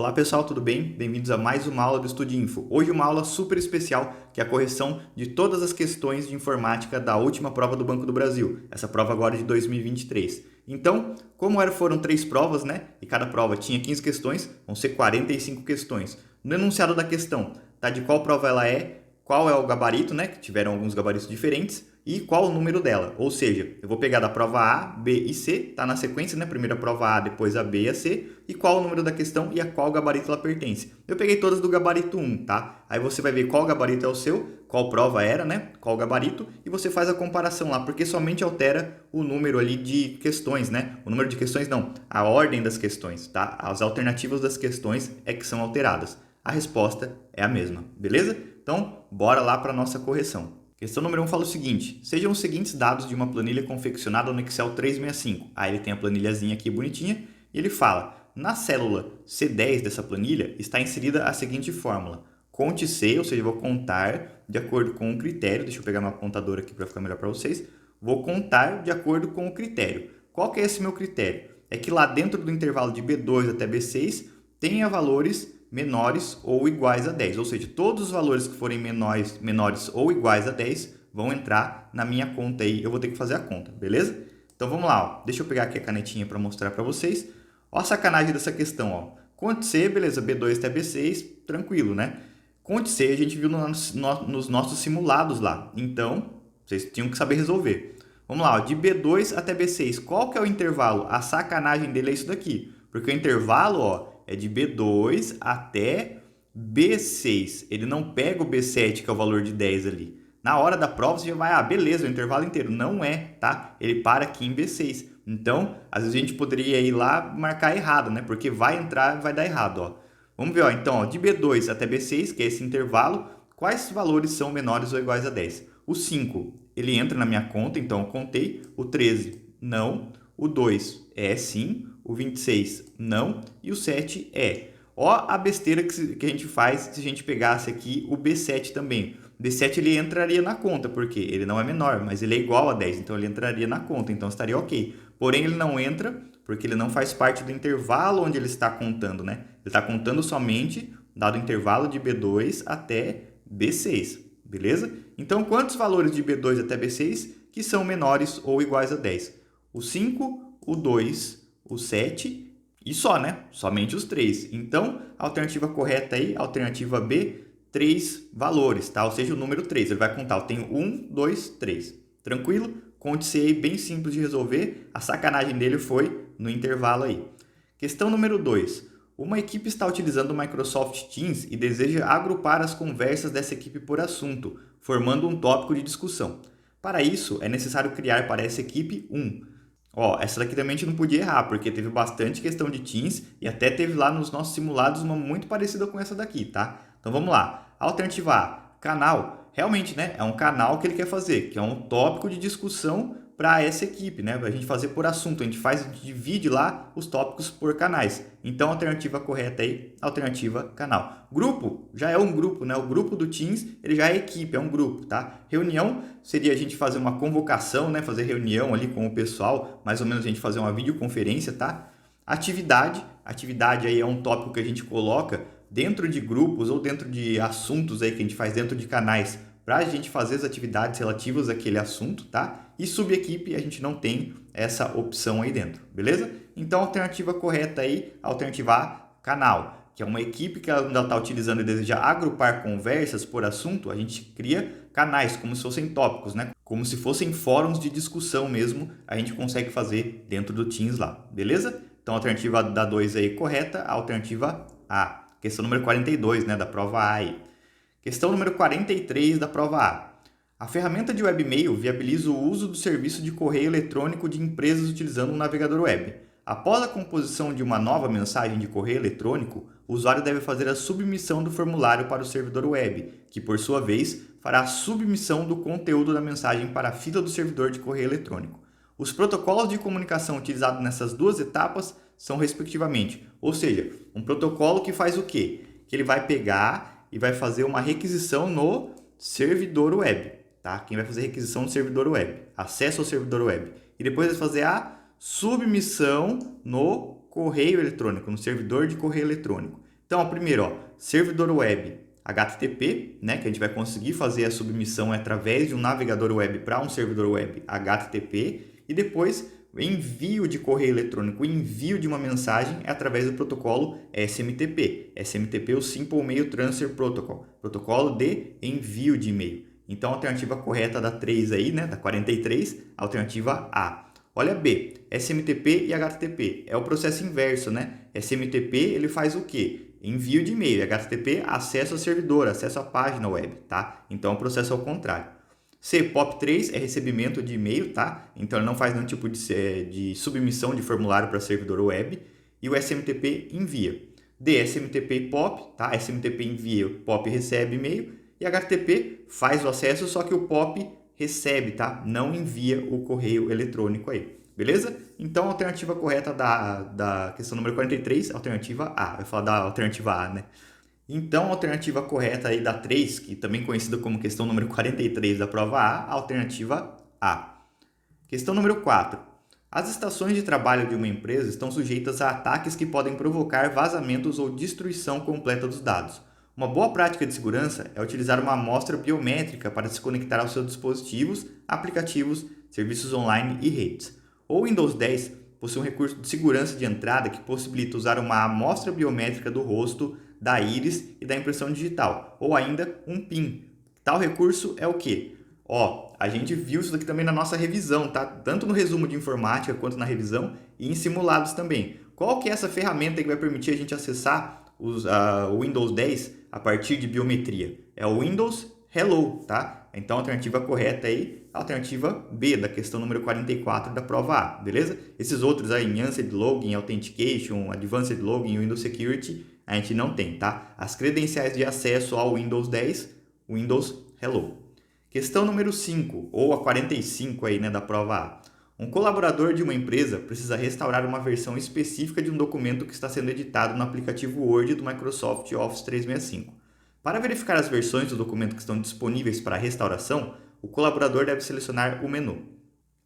Olá pessoal, tudo bem? Bem-vindos a mais uma aula do Estudinfo. Hoje uma aula super especial, que é a correção de todas as questões de informática da última prova do Banco do Brasil, essa prova agora de 2023. Então, foram 3 provas, né? E cada prova tinha 15 questões, vão ser 45 questões. No enunciado da questão, tá de qual prova ela é, qual é o gabarito, né? Que tiveram alguns gabaritos diferentes, e qual o número dela. Ou seja, eu vou pegar da prova A, B e C, tá na sequência, né? Primeiro a prova A, depois a B e a C, e qual o número da questão e a qual gabarito ela pertence. Eu peguei todas do gabarito 1, tá? Aí você vai ver qual gabarito é o seu, qual prova era, né? Qual gabarito, e você faz a comparação lá, porque somente altera o número ali de questões, né? O número de questões não, a ordem das questões, tá? As alternativas das questões é que são alteradas. A resposta é a mesma, beleza? Então, bora lá para a nossa correção. Questão número 1 fala o seguinte: sejam os seguintes dados de uma planilha confeccionada no Excel 365. Aí ele tem a planilhazinha aqui bonitinha e ele fala: na célula C10 dessa planilha está inserida a seguinte fórmula: conte C, ou seja, eu vou contar de acordo com o critério. Deixa eu pegar meu apontador aqui para ficar melhor para vocês. Vou contar de acordo com o critério. Qual que é esse meu critério? É que lá dentro do intervalo de B2 até B6 tenha valores menores ou iguais a 10, ou seja, todos os valores que forem menores ou iguais a 10 vão entrar na minha conta aí, eu vou ter que fazer a conta, beleza? Então vamos lá, ó. Deixa eu pegar aqui a canetinha para mostrar para vocês. Ó a sacanagem dessa questão, ó. Conte C, beleza, B2 até B6, tranquilo, né? Conte C a gente viu nos nossos simulados lá, então vocês tinham que saber resolver. Vamos lá, ó. De B2 até B6, qual que é o intervalo? A sacanagem dele é isso daqui, porque o intervalo, ó, é de B2 até B6. Ele não pega o B7, que é o valor de 10 ali. Na hora da prova, você já vai, beleza, o intervalo inteiro. Não é, tá? Ele para aqui em B6. Então, às vezes a gente poderia ir lá marcar errado, né? Porque vai entrar e vai dar errado, ó. Vamos ver, ó. Então, ó, de B2 até B6, que é esse intervalo, quais valores são menores ou iguais a 10? O 5, ele entra na minha conta, então eu contei. O 13, não. O 2 é sim. O 26 não, e o 7 é. Ó a besteira que a gente faz se a gente pegasse aqui o B7 também. O B7 ele entraria na conta, porque ele não é menor, mas ele é igual a 10, então ele entraria na conta, então estaria ok. Porém, ele não entra, porque ele não faz parte do intervalo onde ele está contando, né? Ele está contando somente dado o intervalo de B2 até B6, beleza? Então, quantos valores de B2 até B6 que são menores ou iguais a 10? O 5, o 2, o 7 e só, né? Somente os 3. Então, a alternativa correta aí, alternativa B, 3 valores, tá? Ou seja, o número 3. Ele vai contar, eu tenho 1, 2, 3. Tranquilo? Conte-se aí, bem simples de resolver. A sacanagem dele foi no intervalo aí. Questão número 2. Uma equipe está utilizando o Microsoft Teams e deseja agrupar as conversas dessa equipe por assunto, formando um tópico de discussão. Para isso, é necessário criar para essa equipe Ó, essa daqui também a gente não podia errar, porque teve bastante questão de Teams e até teve lá nos nossos simulados uma muito parecida com essa daqui, tá? Então vamos lá. Alternativa A, canal. Realmente, né? É um canal que ele quer fazer, que é um tópico de discussão para essa equipe, né? A gente fazer por assunto, a gente divide lá os tópicos por canais. Então, a alternativa correta aí, alternativa canal. Grupo, já é um grupo, né? O grupo do Teams, ele já é equipe, é um grupo, tá? Reunião seria a gente fazer uma convocação, né? Fazer reunião ali com o pessoal, mais ou menos a gente fazer uma videoconferência, tá? Atividade aí é um tópico que a gente coloca dentro de grupos ou dentro de assuntos aí que a gente faz dentro de canais para a gente fazer as atividades relativas àquele assunto, tá? E subequipe a gente não tem essa opção aí dentro, beleza? Então a alternativa correta aí, alternativa A, canal, que é uma equipe que ela está utilizando e deseja agrupar conversas por assunto, a gente cria canais como se fossem tópicos, né? Como se fossem fóruns de discussão mesmo, a gente consegue fazer dentro do Teams lá, beleza? Então a alternativa da 2 aí correta, a alternativa A. Questão número 42, né, da prova A aí. Questão número 43 da prova A. A ferramenta de webmail viabiliza o uso do serviço de correio eletrônico de empresas utilizando um navegador web. Após a composição de uma nova mensagem de correio eletrônico, o usuário deve fazer a submissão do formulário para o servidor web, que, por sua vez, fará a submissão do conteúdo da mensagem para a fila do servidor de correio eletrônico. Os protocolos de comunicação utilizados nessas duas etapas são respectivamente, ou seja, um protocolo que faz o quê? Que ele vai pegar e vai fazer uma requisição no servidor web, tá? Quem vai fazer requisição no servidor web, acesso ao servidor web. E depois vai fazer a submissão no correio eletrônico, no servidor de correio eletrônico. Então, ó, primeiro, ó, servidor web HTTP, né, que a gente vai conseguir fazer a submissão através de um navegador web para um servidor web HTTP, e depois envio de correio eletrônico, envio de uma mensagem é através do protocolo SMTP. SMTP é o Simple Mail Transfer Protocol, protocolo de envio de e-mail. Então, a alternativa correta da 3 aí, né, da 43, alternativa A. Olha B, SMTP e HTTP. É o processo inverso, né? SMTP, ele faz o quê? Envio de e-mail. HTTP, acesso ao servidor, acesso à página web, tá? Então, é o processo ao contrário. C, POP3 é recebimento de e-mail, tá? Então, ele não faz nenhum tipo de submissão de formulário para servidor web. E o SMTP envia. D, SMTP e POP, tá? SMTP envia, o POP recebe e-mail. E HTTP faz o acesso, só que o POP recebe, tá? Não envia o correio eletrônico aí, beleza? Então, a alternativa correta da questão número 43, alternativa A. Vai falar da alternativa A, né? Então, a alternativa correta aí da 3, que também conhecida como questão número 43 da prova A, alternativa A. Questão número 4. As estações de trabalho de uma empresa estão sujeitas a ataques que podem provocar vazamentos ou destruição completa dos dados. Uma boa prática de segurança é utilizar uma amostra biométrica para se conectar aos seus dispositivos, aplicativos, serviços online e redes. O Windows 10 possui um recurso de segurança de entrada que possibilita usar uma amostra biométrica do rosto, da íris e da impressão digital, ou ainda um PIN. Tal recurso é o quê? Ó, a gente viu isso aqui também na nossa revisão, tá? Tanto no resumo de informática quanto na revisão e em simulados também. Qual que é essa ferramenta que vai permitir a gente acessar o Windows 10 a partir de biometria? É o Windows Hello, tá? Então, a alternativa correta aí, a alternativa B, da questão número 44 da prova A, beleza? Esses outros aí, Enhanced Login, Authentication, Advanced Login e Windows Security, a gente não tem, tá? As credenciais de acesso ao Windows 10, Windows Hello. Questão número 5, ou a 45 aí, né, da prova A. Um colaborador de uma empresa precisa restaurar uma versão específica de um documento que está sendo editado no aplicativo Word do Microsoft Office 365. Para verificar as versões do documento que estão disponíveis para restauração, o colaborador deve selecionar o menu.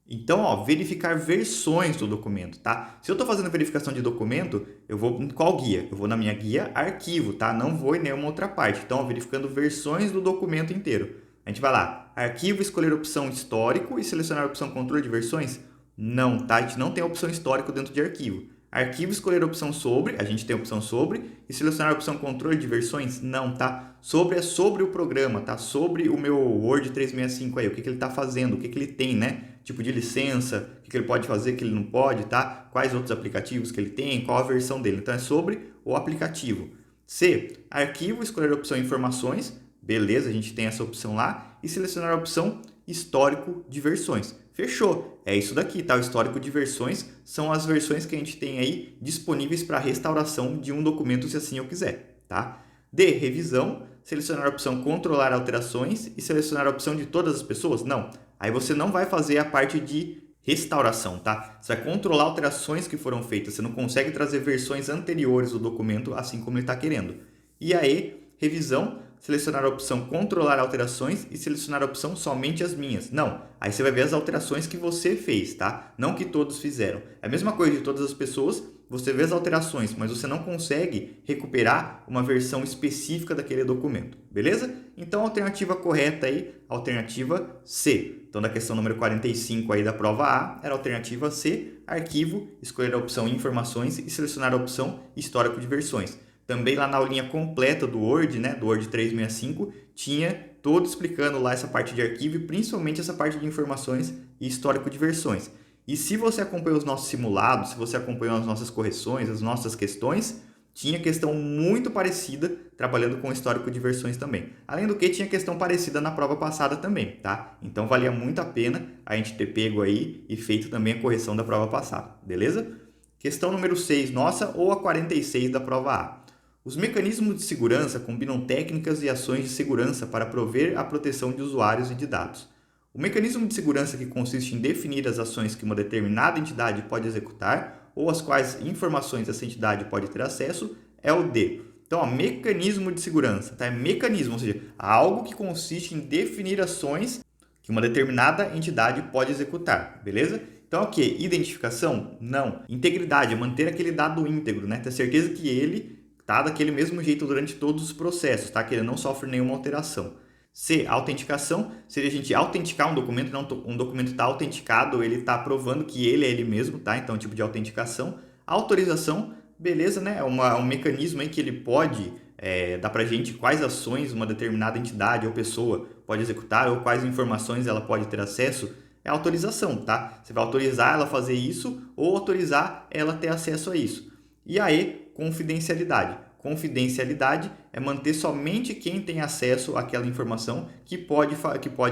Então, ó, verificar versões do documento, tá? Se eu estou fazendo verificação de documento, eu vou em qual guia? Eu vou na minha guia arquivo, tá? Não vou em nenhuma outra parte. Então, ó, verificando versões do documento inteiro. A gente vai lá, arquivo, escolher a opção histórico e selecionar a opção controle de versões? Não, tá? A gente não tem a opção histórico dentro de arquivo. Arquivo, escolher a opção sobre, a gente tem a opção sobre, e selecionar a opção controle de versões? Não, tá? Sobre é sobre o programa, tá? Sobre o meu Word 365 aí, o que ele está fazendo, o que ele tem, né? Tipo de licença, o que ele pode fazer, o que ele não pode, tá? Quais outros aplicativos que ele tem, qual a versão dele. Então, é sobre o aplicativo. C, arquivo, escolher a opção informações, beleza, a gente tem essa opção lá, e selecionar a opção histórico de versões. Fechou, é isso daqui, tá? O histórico de versões são as versões que a gente tem aí disponíveis para restauração de um documento, se assim eu quiser, tá? D, revisão, selecionar a opção controlar alterações e selecionar a opção de todas as pessoas? Não, aí você não vai fazer a parte de restauração, tá? Você vai controlar alterações que foram feitas, você não consegue trazer versões anteriores do documento assim como ele está querendo. E aí, revisão, selecionar a opção controlar alterações e selecionar a opção somente as minhas. Não, aí você vai ver as alterações que você fez, tá? Não que todos fizeram. É a mesma coisa de todas as pessoas, você vê as alterações, mas você não consegue recuperar uma versão específica daquele documento, beleza? Então, a alternativa correta aí, alternativa C. Então, da questão número 45 aí da prova A, era a alternativa C, arquivo, escolher a opção informações e selecionar a opção histórico de versões. Também lá na aulinha completa do Word, né, do Word 365, tinha todo explicando lá essa parte de arquivo e principalmente essa parte de informações e histórico de versões. E se você acompanhou os nossos simulados, se você acompanhou as nossas correções, as nossas questões, tinha questão muito parecida trabalhando com histórico de versões também. Além do que, tinha questão parecida na prova passada também, tá? Então, valia muito a pena a gente ter pego aí e feito também a correção da prova passada, beleza? Questão número 6 nossa ou a 46 da prova A. Os mecanismos de segurança combinam técnicas e ações de segurança para prover a proteção de usuários e de dados. O mecanismo de segurança que consiste em definir as ações que uma determinada entidade pode executar ou as quais informações essa entidade pode ter acesso é o D. Então, ó, mecanismo de segurança, tá? É mecanismo, ou seja, algo que consiste em definir ações que uma determinada entidade pode executar, beleza? Então, o que? Identificação? Não. Integridade, manter aquele dado íntegro, né? Ter certeza que ele tá daquele mesmo jeito durante todos os processos, tá? Que ele não sofre nenhuma alteração. C, autenticação, seria a gente autenticar um documento, não, um documento está autenticado, ele está provando que ele é ele mesmo, tá? Então, tipo de autenticação. Autorização, beleza, né? É um mecanismo aí que ele pode dar para a gente quais ações uma determinada entidade ou pessoa pode executar ou quais informações ela pode ter acesso. É autorização, tá? Você vai autorizar ela a fazer isso ou autorizar ela ter acesso a isso. E aí, confidencialidade. Confidencialidade é manter somente quem tem acesso àquela informação que pode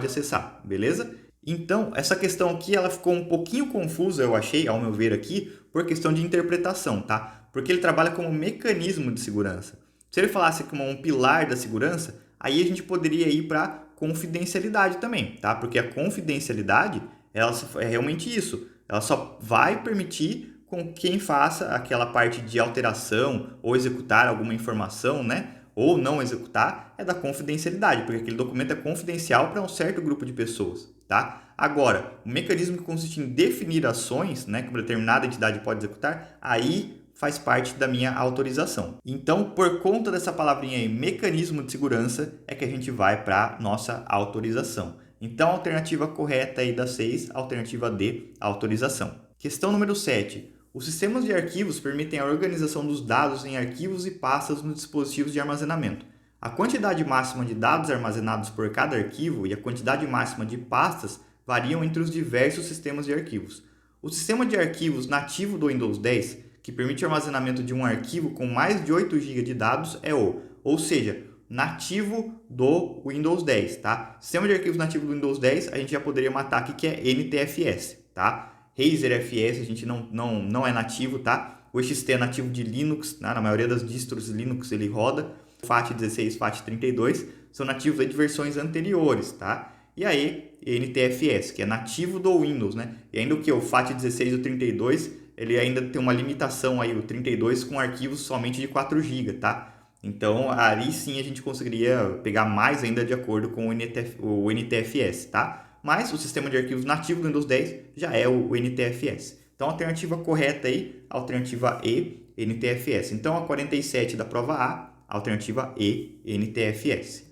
acessar, beleza? Então, essa questão aqui ela ficou um pouquinho confusa, eu achei, ao meu ver aqui, por questão de interpretação, tá? Porque ele trabalha como mecanismo de segurança. Se ele falasse como um pilar da segurança, aí a gente poderia ir para confidencialidade também, tá? Porque a confidencialidade, ela é realmente isso. Ela só vai permitir com quem faça aquela parte de alteração ou executar alguma informação, né? Ou não executar, é da confidencialidade, porque aquele documento é confidencial para um certo grupo de pessoas, tá? Agora, o mecanismo que consiste em definir ações, né, que uma determinada entidade pode executar, aí faz parte da minha autorização. Então, por conta dessa palavrinha aí, mecanismo de segurança, é que a gente vai para nossa autorização. Então, a alternativa correta aí da 6, alternativa D, autorização. Questão número 7. Os sistemas de arquivos permitem a organização dos dados em arquivos e pastas nos dispositivos de armazenamento. A quantidade máxima de dados armazenados por cada arquivo e a quantidade máxima de pastas variam entre os diversos sistemas de arquivos. O sistema de arquivos nativo do Windows 10, que permite o armazenamento de um arquivo com mais de 8 GB de dados, é ou seja, nativo do Windows 10, tá? Sistema de arquivos nativo do Windows 10, a gente já poderia matar aqui que é NTFS, tá? Razer FS a gente não é nativo, tá? O XT é nativo de Linux, né? Na maioria das distros Linux ele roda. O FAT16 e FAT32 são nativos aí de versões anteriores, tá? E aí, NTFS, que é nativo do Windows, né? E ainda o que? O FAT16 e o 32, ele ainda tem uma limitação aí, o 32 com arquivos somente de 4 GB, tá? Então, aí sim a gente conseguiria pegar mais ainda de acordo com o NTFS, tá? Mas o sistema de arquivos nativo do Windows 10 já é o NTFS. Então, a alternativa correta aí, alternativa E, NTFS. Então, a 47 da prova A, alternativa E, NTFS.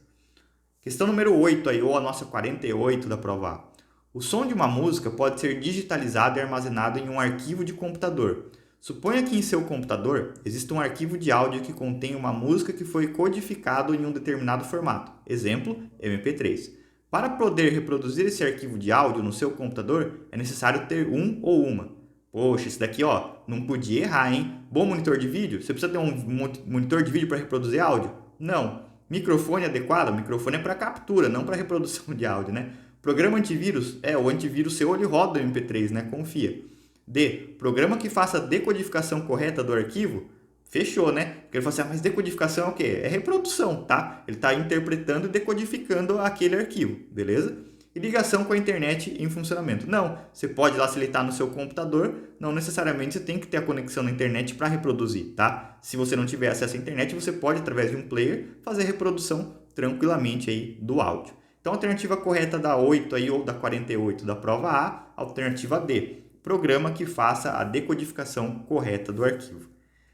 Questão número 8 aí, ou a nossa 48 da prova A. O som de uma música pode ser digitalizado e armazenado em um arquivo de computador. Suponha que em seu computador exista um arquivo de áudio que contém uma música que foi codificado em um determinado formato. Exemplo, MP3. Para poder reproduzir esse arquivo de áudio no seu computador, é necessário ter um ou uma. Poxa, esse daqui ó, não podia errar, hein? Bom monitor de vídeo? Você precisa ter um monitor de vídeo para reproduzir áudio? Não. Microfone adequado? O microfone é para captura, não para reprodução de áudio, né? Programa antivírus? O antivírus seu ele roda o MP3, né? Confia. D. Programa que faça a decodificação correta do arquivo? Fechou, né? Porque ele fala assim, mas decodificação é o quê? É reprodução, tá? Ele está interpretando e decodificando aquele arquivo, beleza? E ligação com a internet em funcionamento. Não, você pode lá se ele está no seu computador, não necessariamente você tem que ter a conexão na internet para reproduzir, tá? Se você não tiver acesso à internet, você pode, através de um player, fazer a reprodução tranquilamente aí do áudio. Então, a alternativa correta da 8 aí, ou da 48 da prova A, alternativa D. Programa que faça a decodificação correta do arquivo.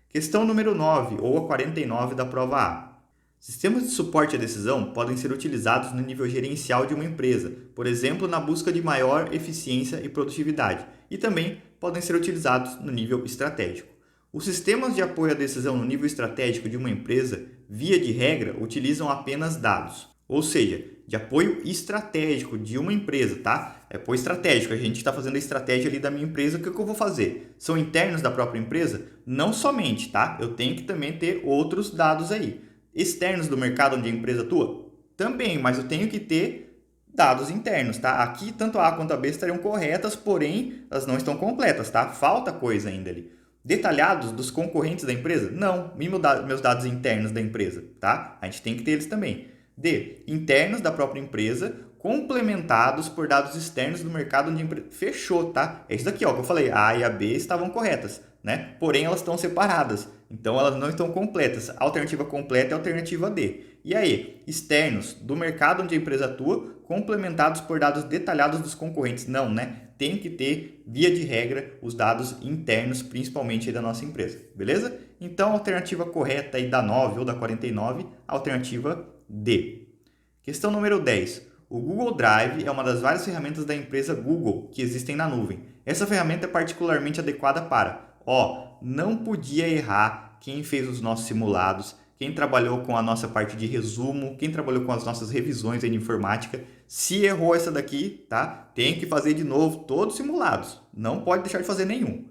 Questão número 9, ou a 49 da prova A. Sistemas de suporte à decisão podem ser utilizados no nível gerencial de uma empresa, por exemplo, na busca de maior eficiência e produtividade, e também podem ser utilizados no nível estratégico. Os sistemas de apoio à decisão no nível estratégico de uma empresa, via de regra, utilizam apenas dados, ou seja, de apoio estratégico de uma empresa, tá? É apoio estratégico, a gente está fazendo a estratégia ali da minha empresa, o que eu vou fazer? São internos da própria empresa? Não somente, tá? Eu tenho que também ter outros dados aí. Externos do mercado onde a empresa atua? Também, mas eu tenho que ter dados internos, tá? Aqui, tanto a A quanto a B estariam corretas, porém, elas não estão completas, tá? Falta coisa ainda ali. Detalhados dos concorrentes da empresa? Não, meus dados internos da empresa, tá? A gente tem que ter eles também. D. Internos da própria empresa, complementados por dados externos do mercado onde a empresa... Fechou, tá? É isso daqui, ó, que eu falei. A e a B estavam corretas, né? Porém, elas estão separadas. Então, elas não estão completas. A alternativa completa é a alternativa D. E aí? Externos do mercado onde a empresa atua, complementados por dados detalhados dos concorrentes. Não, né? tem que ter, via de regra, os dados internos, principalmente aí da nossa empresa, beleza? Então, a alternativa correta aí da 9 ou da 49, alternativa D. Questão número 10. O Google Drive é uma das várias ferramentas da empresa Google que existem na nuvem. Essa ferramenta é particularmente adequada para, não podia errar quem fez os nossos simulados, quem trabalhou com a nossa parte de resumo, quem trabalhou com as nossas revisões de informática. Se errou essa daqui, tá? Tem que fazer de novo todos os simulados. Não pode deixar de fazer nenhum.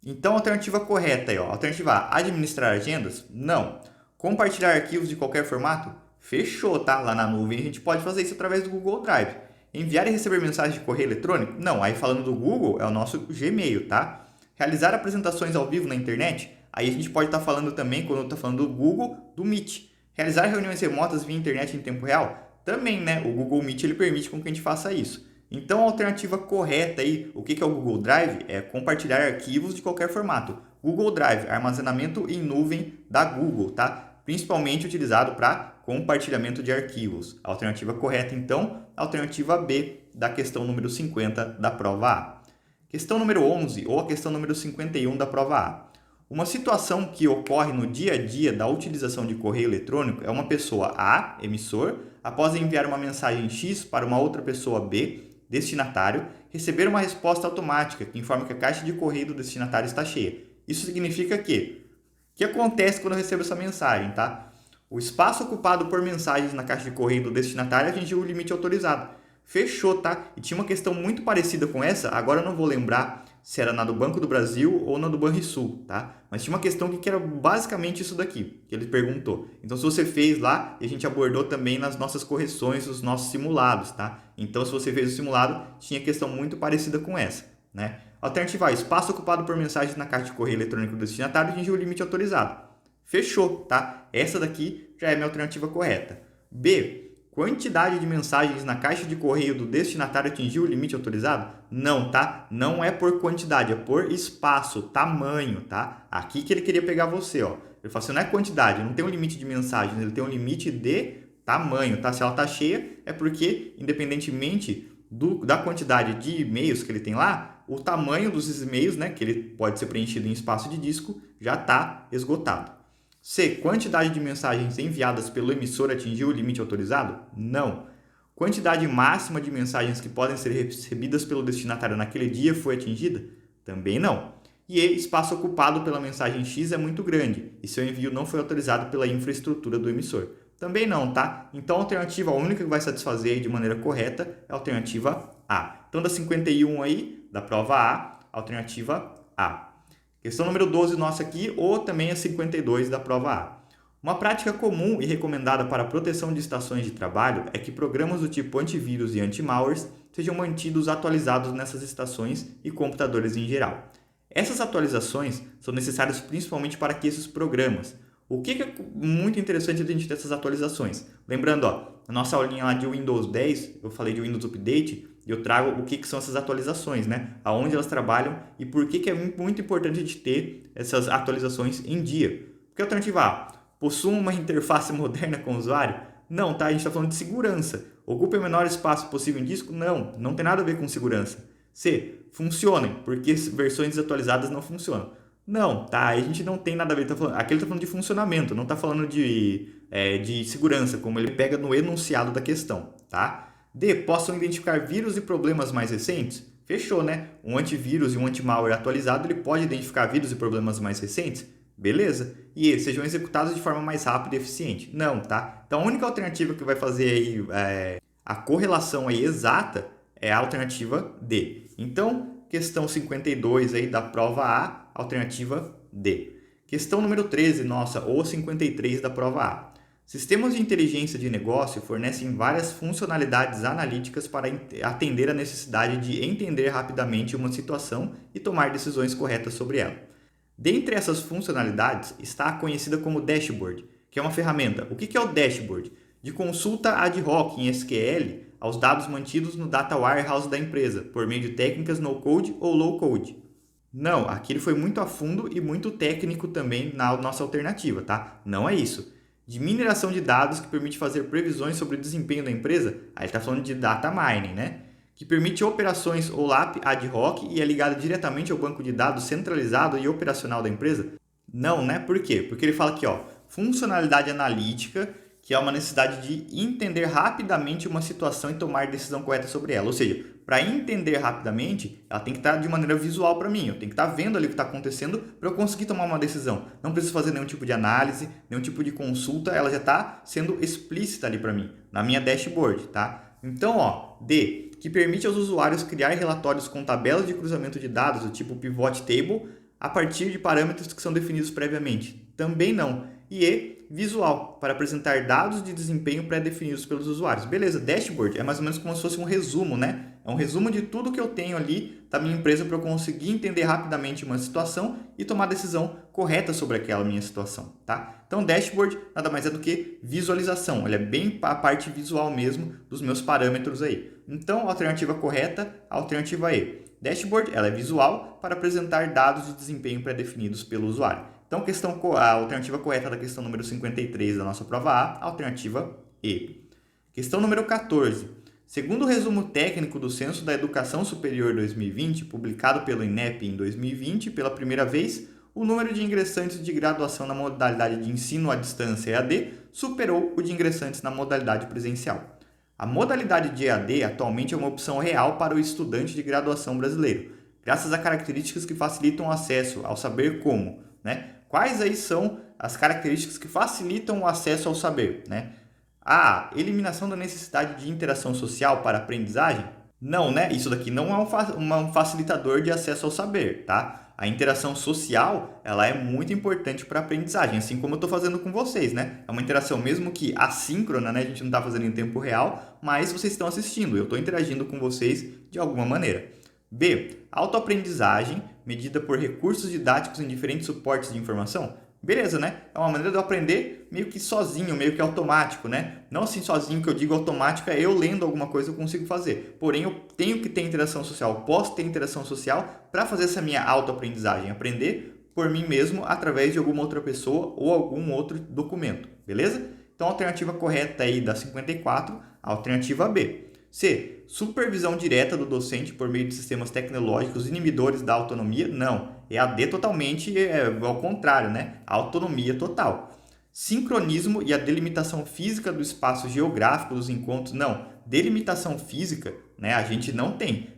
Então, a alternativa correta aí, alternativa A, administrar agendas? Não. Compartilhar arquivos de qualquer formato? Fechou, tá? Lá na nuvem a gente pode fazer isso através do Google Drive. Enviar e receber mensagens de correio eletrônico? Não. Aí falando do Google, é o nosso Gmail, tá? Realizar apresentações ao vivo na internet? Aí a gente pode estar falando também, quando está falando do Google, do Meet. Realizar reuniões remotas via internet em tempo real? Também, né? O Google Meet ele permite com que a gente faça isso. Então, a alternativa correta aí, o que é o Google Drive? É compartilhar arquivos de qualquer formato. Google Drive, armazenamento em nuvem da Google, tá? Principalmente utilizado para compartilhamento de arquivos. A alternativa correta, então, a alternativa B da questão número 50 da prova A. Questão número 11 ou a questão número 51 da prova A. Uma situação que ocorre no dia a dia da utilização de correio eletrônico é uma pessoa A, emissor, após enviar uma mensagem X para uma outra pessoa B, destinatário, receber uma resposta automática que informa que a caixa de correio do destinatário está cheia. Isso significa que o que acontece quando eu recebo essa mensagem, tá? O espaço ocupado por mensagens na caixa de correio do destinatário atingiu o limite autorizado. Fechou, tá? E tinha uma questão muito parecida com essa, agora eu não vou lembrar se era na do Banco do Brasil ou na do Banrisul, tá? Mas tinha uma questão que era basicamente isso daqui, que ele perguntou. Então, se você fez lá, a gente abordou também nas nossas correções, os nossos simulados, tá? Então, se você fez o simulado, tinha questão muito parecida com essa, né? Alternativa A, espaço ocupado por mensagens na caixa de correio eletrônico do destinatário atingiu o limite autorizado. Fechou, tá? Essa daqui já é a minha alternativa correta. B, quantidade de mensagens na caixa de correio do destinatário atingiu o limite autorizado? Não, tá? Não é por quantidade, é por espaço, tamanho, tá? Aqui que ele queria pegar você, ó. Ele falou assim, não é quantidade, não tem um limite de mensagens, ele tem um limite de tamanho, tá? Se ela tá cheia, é porque, independentemente da quantidade de e-mails que ele tem lá, o tamanho dos e-mails, né, que ele pode ser preenchido em espaço de disco, já está esgotado. C. Quantidade de mensagens enviadas pelo emissor atingiu o limite autorizado? Não. Quantidade máxima de mensagens que podem ser recebidas pelo destinatário naquele dia foi atingida? Também não. E espaço ocupado pela mensagem X é muito grande e seu envio não foi autorizado pela infraestrutura do emissor? Também não, tá? Então a alternativa única que vai satisfazer de maneira correta é a alternativa A. Então da 51 aí, da prova A, alternativa A. Questão número 12 nossa aqui, ou também a 52 da prova A. Uma prática comum e recomendada para a proteção de estações de trabalho é que programas do tipo antivírus e anti-malwares sejam mantidos atualizados nessas estações e computadores em geral. Essas atualizações são necessárias principalmente para que esses programas. O que é muito interessante a gente ter essas atualizações? Lembrando, na nossa aulinha lá de Windows 10, eu falei de Windows Update, e eu trago o que são essas atualizações, né? Aonde elas trabalham e por que é muito importante a gente ter essas atualizações em dia. Porque a alternativa A, possui uma interface moderna com o usuário? Não, tá? A gente está falando de segurança. Ocupa o menor espaço possível em disco? Não, não tem nada a ver com segurança. C, funcionem, porque versões desatualizadas não funcionam. Não, tá? A gente não tem nada a ver. Aqui ele está falando de funcionamento, não está falando de segurança, como ele pega no enunciado da questão, tá? D, possam identificar vírus e problemas mais recentes? Fechou, né? Um antivírus e um anti-malware atualizado, ele pode identificar vírus e problemas mais recentes? Beleza. E E, sejam executados de forma mais rápida e eficiente? Não, tá? Então, a única alternativa que vai fazer aí, a correlação aí exata é a alternativa D. Então, questão 52 aí da prova A, alternativa D. Questão número 13, nossa, ou 53 da prova A. Sistemas de inteligência de negócio fornecem várias funcionalidades analíticas para atender a necessidade de entender rapidamente uma situação e tomar decisões corretas sobre ela. Dentre essas funcionalidades está a conhecida como dashboard, que é uma ferramenta. O que é o dashboard? De consulta ad hoc em SQL aos dados mantidos no data warehouse da empresa, por meio de técnicas no-code ou low-code. Não, aqui ele foi muito a fundo e muito técnico também na nossa alternativa, tá? Não é isso. De mineração de dados que permite fazer previsões sobre o desempenho da empresa, aí está falando de data mining, né? que permite operações OLAP ad hoc e é ligada diretamente ao banco de dados centralizado e operacional da empresa? Não, né? Por quê? Porque ele fala aqui, ó, funcionalidade analítica, que é uma necessidade de entender rapidamente uma situação e tomar decisão correta sobre ela. Ou seja, para entender rapidamente, ela tem que estar de maneira visual para mim. Eu tenho que estar vendo ali o que está acontecendo para eu conseguir tomar uma decisão. Não preciso fazer nenhum tipo de análise, nenhum tipo de consulta, ela já está sendo explícita ali para mim, na minha dashboard, tá? Então, ó, D, que permite aos usuários criar relatórios com tabelas de cruzamento de dados do tipo pivot table a partir de parâmetros que são definidos previamente. Também não. E visual, para apresentar dados de desempenho pré-definidos pelos usuários. Beleza, dashboard é mais ou menos como se fosse um resumo, né? É um resumo de tudo que eu tenho ali da minha empresa para eu conseguir entender rapidamente uma situação e tomar a decisão correta sobre aquela minha situação, tá? Então, dashboard nada mais é do que visualização. Ele é bem a parte visual mesmo dos meus parâmetros aí. Então, a alternativa correta, a alternativa E. Dashboard, ela é visual para apresentar dados de desempenho pré-definidos pelo usuário. Então, a alternativa correta da questão número 53 da nossa prova A, alternativa E. Questão número 14. Segundo o resumo técnico do Censo da Educação Superior 2020, publicado pelo INEP em 2020, pela primeira vez, o número de ingressantes de graduação na modalidade de ensino à distância EAD superou o de ingressantes na modalidade presencial. A modalidade de EAD atualmente é uma opção real para o estudante de graduação brasileiro, graças a características que facilitam o acesso ao saber como, né? Quais aí são as características que facilitam o acesso ao saber, né? A eliminação da necessidade de interação social para a aprendizagem? Não, né? Isso daqui não é um facilitador de acesso ao saber, tá? A interação social, ela é muito importante para a aprendizagem, assim como eu estou fazendo com vocês, né? É uma interação mesmo que assíncrona, né? A gente não está fazendo em tempo real, mas vocês estão assistindo, eu estou interagindo com vocês de alguma maneira. B. Autoaprendizagem, medida por recursos didáticos em diferentes suportes de informação. Beleza, né? É uma maneira de eu aprender meio que sozinho, meio que automático, né? Não assim sozinho, que eu digo automático, é eu lendo alguma coisa eu consigo fazer. Porém, eu tenho que ter interação social, posso ter interação social para fazer essa minha autoaprendizagem, aprender por mim mesmo através de alguma outra pessoa ou algum outro documento, beleza? Então, a alternativa correta aí da 54, a alternativa B. C. Supervisão direta do docente por meio de sistemas tecnológicos inibidores da autonomia? Não. É a D totalmente ao contrário, né? Autonomia total. Sincronismo e a delimitação física do espaço geográfico dos encontros? Não. Delimitação física, né? A gente não tem.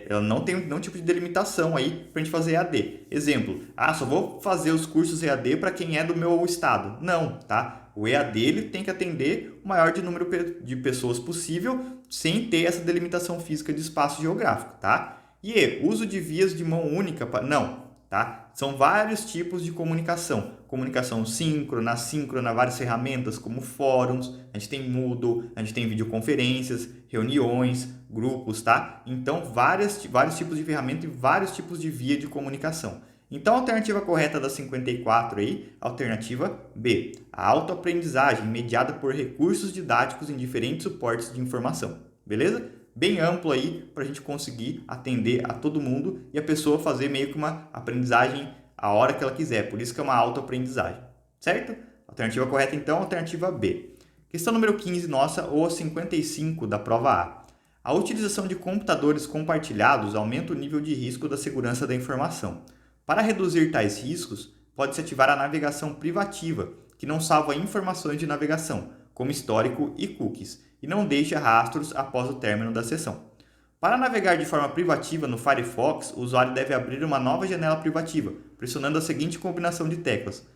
Eu não tenho nenhum tipo de delimitação aí para a gente fazer EAD. Exemplo, só vou fazer os cursos EAD para quem é do meu estado. Não, tá? O EAD ele tem que atender o maior número de pessoas possível sem ter essa delimitação física de espaço geográfico, tá? E uso de vias de mão única? Não, tá? São vários tipos de comunicação. Comunicação síncrona, assíncrona, várias ferramentas como fóruns, a gente tem Moodle, a gente tem videoconferências, reuniões, grupos, tá? Então, vários tipos de ferramenta e vários tipos de via de comunicação. Então, a alternativa correta da 54 aí, alternativa B. A autoaprendizagem mediada por recursos didáticos em diferentes suportes de informação. Beleza? Bem amplo aí para a gente conseguir atender a todo mundo e a pessoa fazer meio que uma aprendizagem a hora que ela quiser. Por isso que é uma autoaprendizagem. Certo? Alternativa correta, então, alternativa B. Questão número 15 nossa, ou 55 da prova A. A utilização de computadores compartilhados aumenta o nível de risco da segurança da informação. Para reduzir tais riscos, pode-se ativar a navegação privativa, que não salva informações de navegação, como histórico e cookies, e não deixa rastros após o término da sessão. Para navegar de forma privativa no Firefox, o usuário deve abrir uma nova janela privativa, pressionando a seguinte combinação de teclas.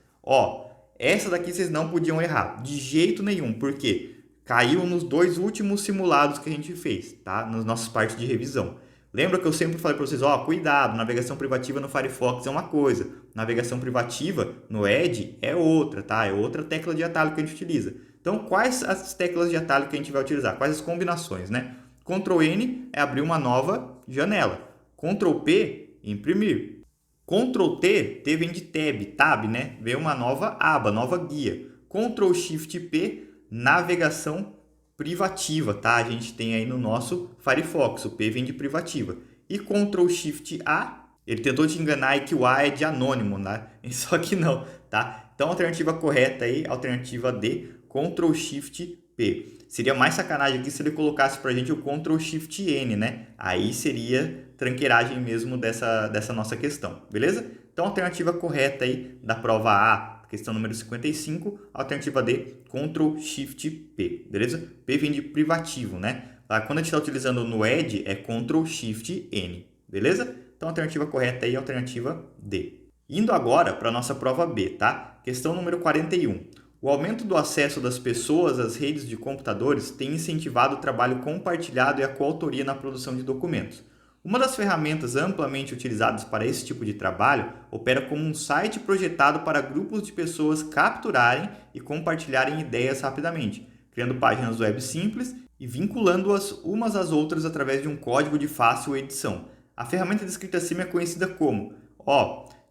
Essa daqui vocês não podiam errar, de jeito nenhum, porque caiu nos 2 últimos simulados que a gente fez, tá? Nas nossas partes de revisão. Lembra que eu sempre falei para vocês, cuidado, navegação privativa no Firefox é uma coisa, navegação privativa no Edge é outra, tá? É outra tecla de atalho que a gente utiliza. Então, quais as teclas de atalho que a gente vai utilizar? Quais as combinações, né? Ctrl N é abrir uma nova janela. Ctrl P, imprimir. Ctrl T vem de tab, né? Vem uma nova aba, nova guia. Ctrl Shift P, navegação privativa, tá? A gente tem aí no nosso Firefox, o P vem de privativa. E Ctrl Shift A, ele tentou te enganar aí que o A é de anônimo, né? Só que não, tá? Então, a alternativa correta aí, alternativa D, Ctrl Shift P. Seria mais sacanagem aqui se ele colocasse para a gente o Ctrl Shift N, né? Aí seria tranqueiragem mesmo dessa nossa questão, beleza? Então, a alternativa correta aí da prova A, questão número 55, alternativa D, Ctrl Shift P, beleza? P vem de privativo, né? Quando a gente está utilizando no ED, é Ctrl Shift N, beleza? Então, a alternativa correta aí é a alternativa D. Indo agora para a nossa prova B, tá? Questão número 41. O aumento do acesso das pessoas às redes de computadores tem incentivado o trabalho compartilhado e a coautoria na produção de documentos. Uma das ferramentas amplamente utilizadas para esse tipo de trabalho opera como um site projetado para grupos de pessoas capturarem e compartilharem ideias rapidamente, criando páginas web simples e vinculando-as umas às outras através de um código de fácil edição. A ferramenta descrita acima é conhecida como,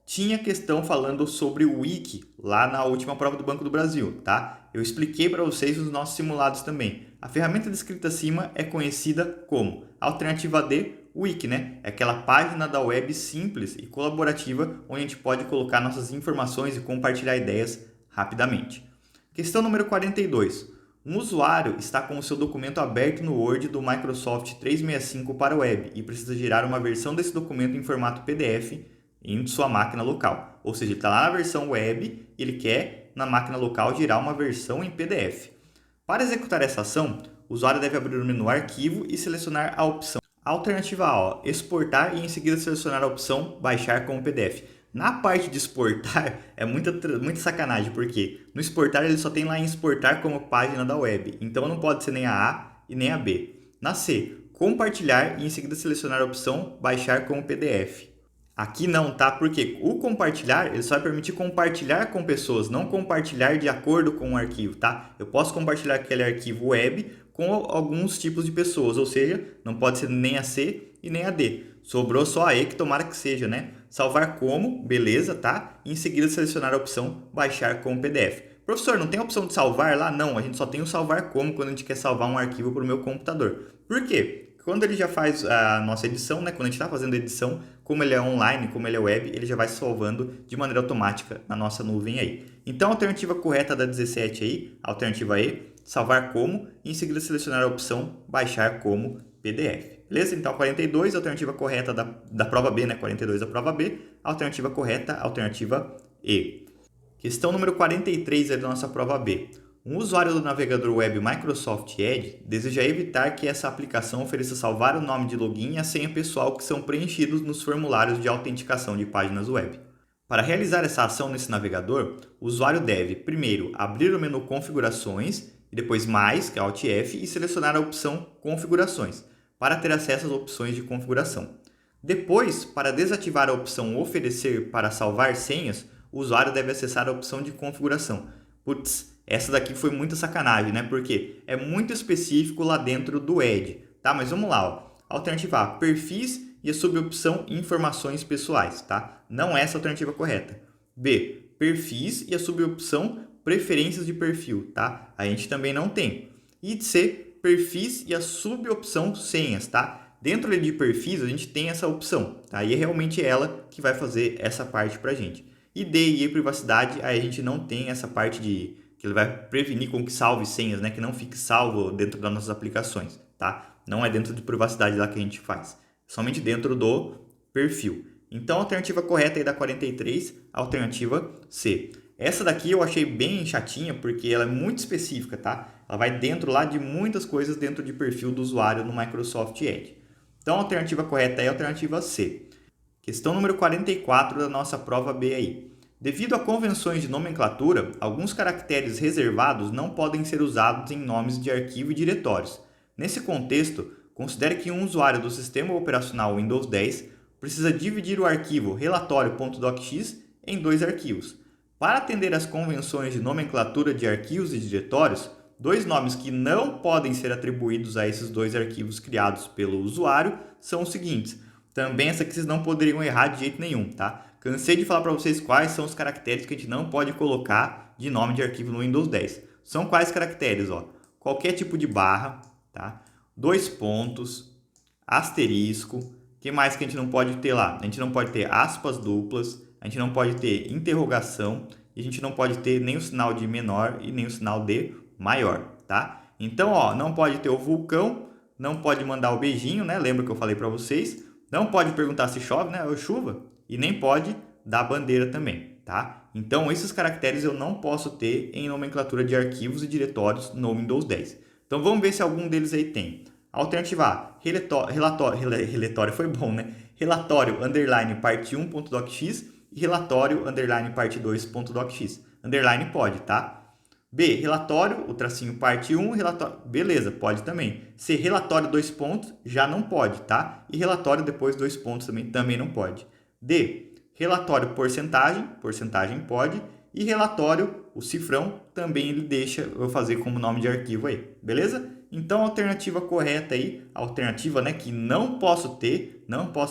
tinha questão falando sobre o Wiki lá na última prova do Banco do Brasil, tá? Eu expliquei para vocês nos nossos simulados também. A ferramenta descrita acima é conhecida como alternativa D, Wiki, né? É aquela página da web simples e colaborativa onde a gente pode colocar nossas informações e compartilhar ideias rapidamente. Questão número 42. Um usuário está com o seu documento aberto no Word do Microsoft 365 para a web e precisa gerar uma versão desse documento em formato PDF em sua máquina local. Ou seja, ele está lá na versão web e ele quer, na máquina local, gerar uma versão em PDF. Para executar essa ação, o usuário deve abrir o menu Arquivo e selecionar a opção Alternativa A, exportar, e em seguida selecionar a opção Baixar como PDF. Na parte de exportar é muita sacanagem, porque no exportar ele só tem lá em exportar como página da web, então não pode ser nem a A e nem a B. Na C, compartilhar e em seguida selecionar a opção Baixar como PDF. Aqui não, tá? Porque o compartilhar, ele só vai permitir compartilhar com pessoas, não compartilhar de acordo com o arquivo, tá? Eu posso compartilhar aquele arquivo web com alguns tipos de pessoas, ou seja, não pode ser nem a C e nem a D. Sobrou só a E, que tomara que seja, né? Salvar como, beleza, tá? E em seguida selecionar a opção Baixar como PDF. Professor, não tem a opção de salvar lá? Não, a gente só tem o salvar como quando a gente quer salvar um arquivo para o meu computador. Por quê? Quando ele já faz a nossa edição, né? Quando a gente está fazendo a edição, como ele é online, como ele é web, ele já vai salvando de maneira automática na nossa nuvem aí. Então, a alternativa correta da 17 aí, a alternativa E, salvar como, e em seguida selecionar a opção baixar como PDF. Beleza? Então, 42, a alternativa correta da prova B, né? 42 da prova B, a alternativa correta, a alternativa E. Questão número 43 é da nossa prova B. Um usuário do navegador web Microsoft Edge deseja evitar que essa aplicação ofereça salvar o nome de login e a senha pessoal que são preenchidos nos formulários de autenticação de páginas web. Para realizar essa ação nesse navegador, o usuário deve, primeiro, abrir o menu Configurações e depois Mais, que é Alt F, e selecionar a opção Configurações, para ter acesso às opções de configuração. Depois, para desativar a opção Oferecer para salvar senhas, o usuário deve acessar a opção de configuração. Essa daqui foi muita sacanagem, né? Porque é muito específico lá dentro do Edge, tá? Mas vamos lá, Alternativa A, perfis e a subopção informações pessoais, tá? Não é essa a alternativa correta. B, perfis e a subopção preferências de perfil, tá? A gente também não tem. E C, perfis e a subopção senhas, tá? Dentro de perfis a gente tem essa opção, tá? E é realmente ela que vai fazer essa parte pra gente. E D e E, privacidade, aí a gente não tem essa parte de que ele vai prevenir com que salve senhas, né? Que não fique salvo dentro das nossas aplicações, tá? Não é dentro de privacidade lá que a gente faz, somente dentro do perfil. Então, a alternativa correta aí da 43, a alternativa C. Essa daqui eu achei bem chatinha, porque ela é muito específica, tá? Ela vai dentro lá de muitas coisas dentro de perfil do usuário no Microsoft Edge. Então, a alternativa correta é a alternativa C. Questão número 44 da nossa prova B aí. Devido a convenções de nomenclatura, alguns caracteres reservados não podem ser usados em nomes de arquivo e diretórios. Nesse contexto, considere que um usuário do sistema operacional Windows 10 precisa dividir o arquivo relatório.docx em dois arquivos. Para atender às convenções de nomenclatura de arquivos e diretórios, dois nomes que não podem ser atribuídos a esses dois arquivos criados pelo usuário são os seguintes. Também essa aqui vocês não poderiam errar de jeito nenhum, tá? Cansei de falar para vocês quais são os caracteres que a gente não pode colocar de nome de arquivo no Windows 10. São quais caracteres? Qualquer tipo de barra, tá? 2 pontos, asterisco. O que mais que a gente não pode ter lá? A gente não pode ter aspas duplas, a gente não pode ter interrogação e a gente não pode ter nem o sinal de menor e nem o sinal de maior, tá? Então, ó, não pode ter o vulcão, não pode mandar o beijinho, né? Lembra que eu falei para vocês? Não pode perguntar se chove, né? Ou chuva. E nem pode dar bandeira também, tá? Então, esses caracteres eu não posso ter em nomenclatura de arquivos e diretórios no Windows 10. Então, vamos ver se algum deles aí tem. Alternativa A, relatório foi bom, né? Relatório, underline, parte 1.docx e relatório, underline, parte 2.docx. Underline pode, tá? B, relatório, o tracinho parte 1, relatório, beleza, pode também. C, relatório 2 pontos, já não pode, tá? E relatório depois 2 pontos também não pode. D, relatório porcentagem pode. E relatório, o cifrão, também ele deixa eu fazer como nome de arquivo aí, beleza? Então, a alternativa correta aí, a alternativa, né, que não posso ter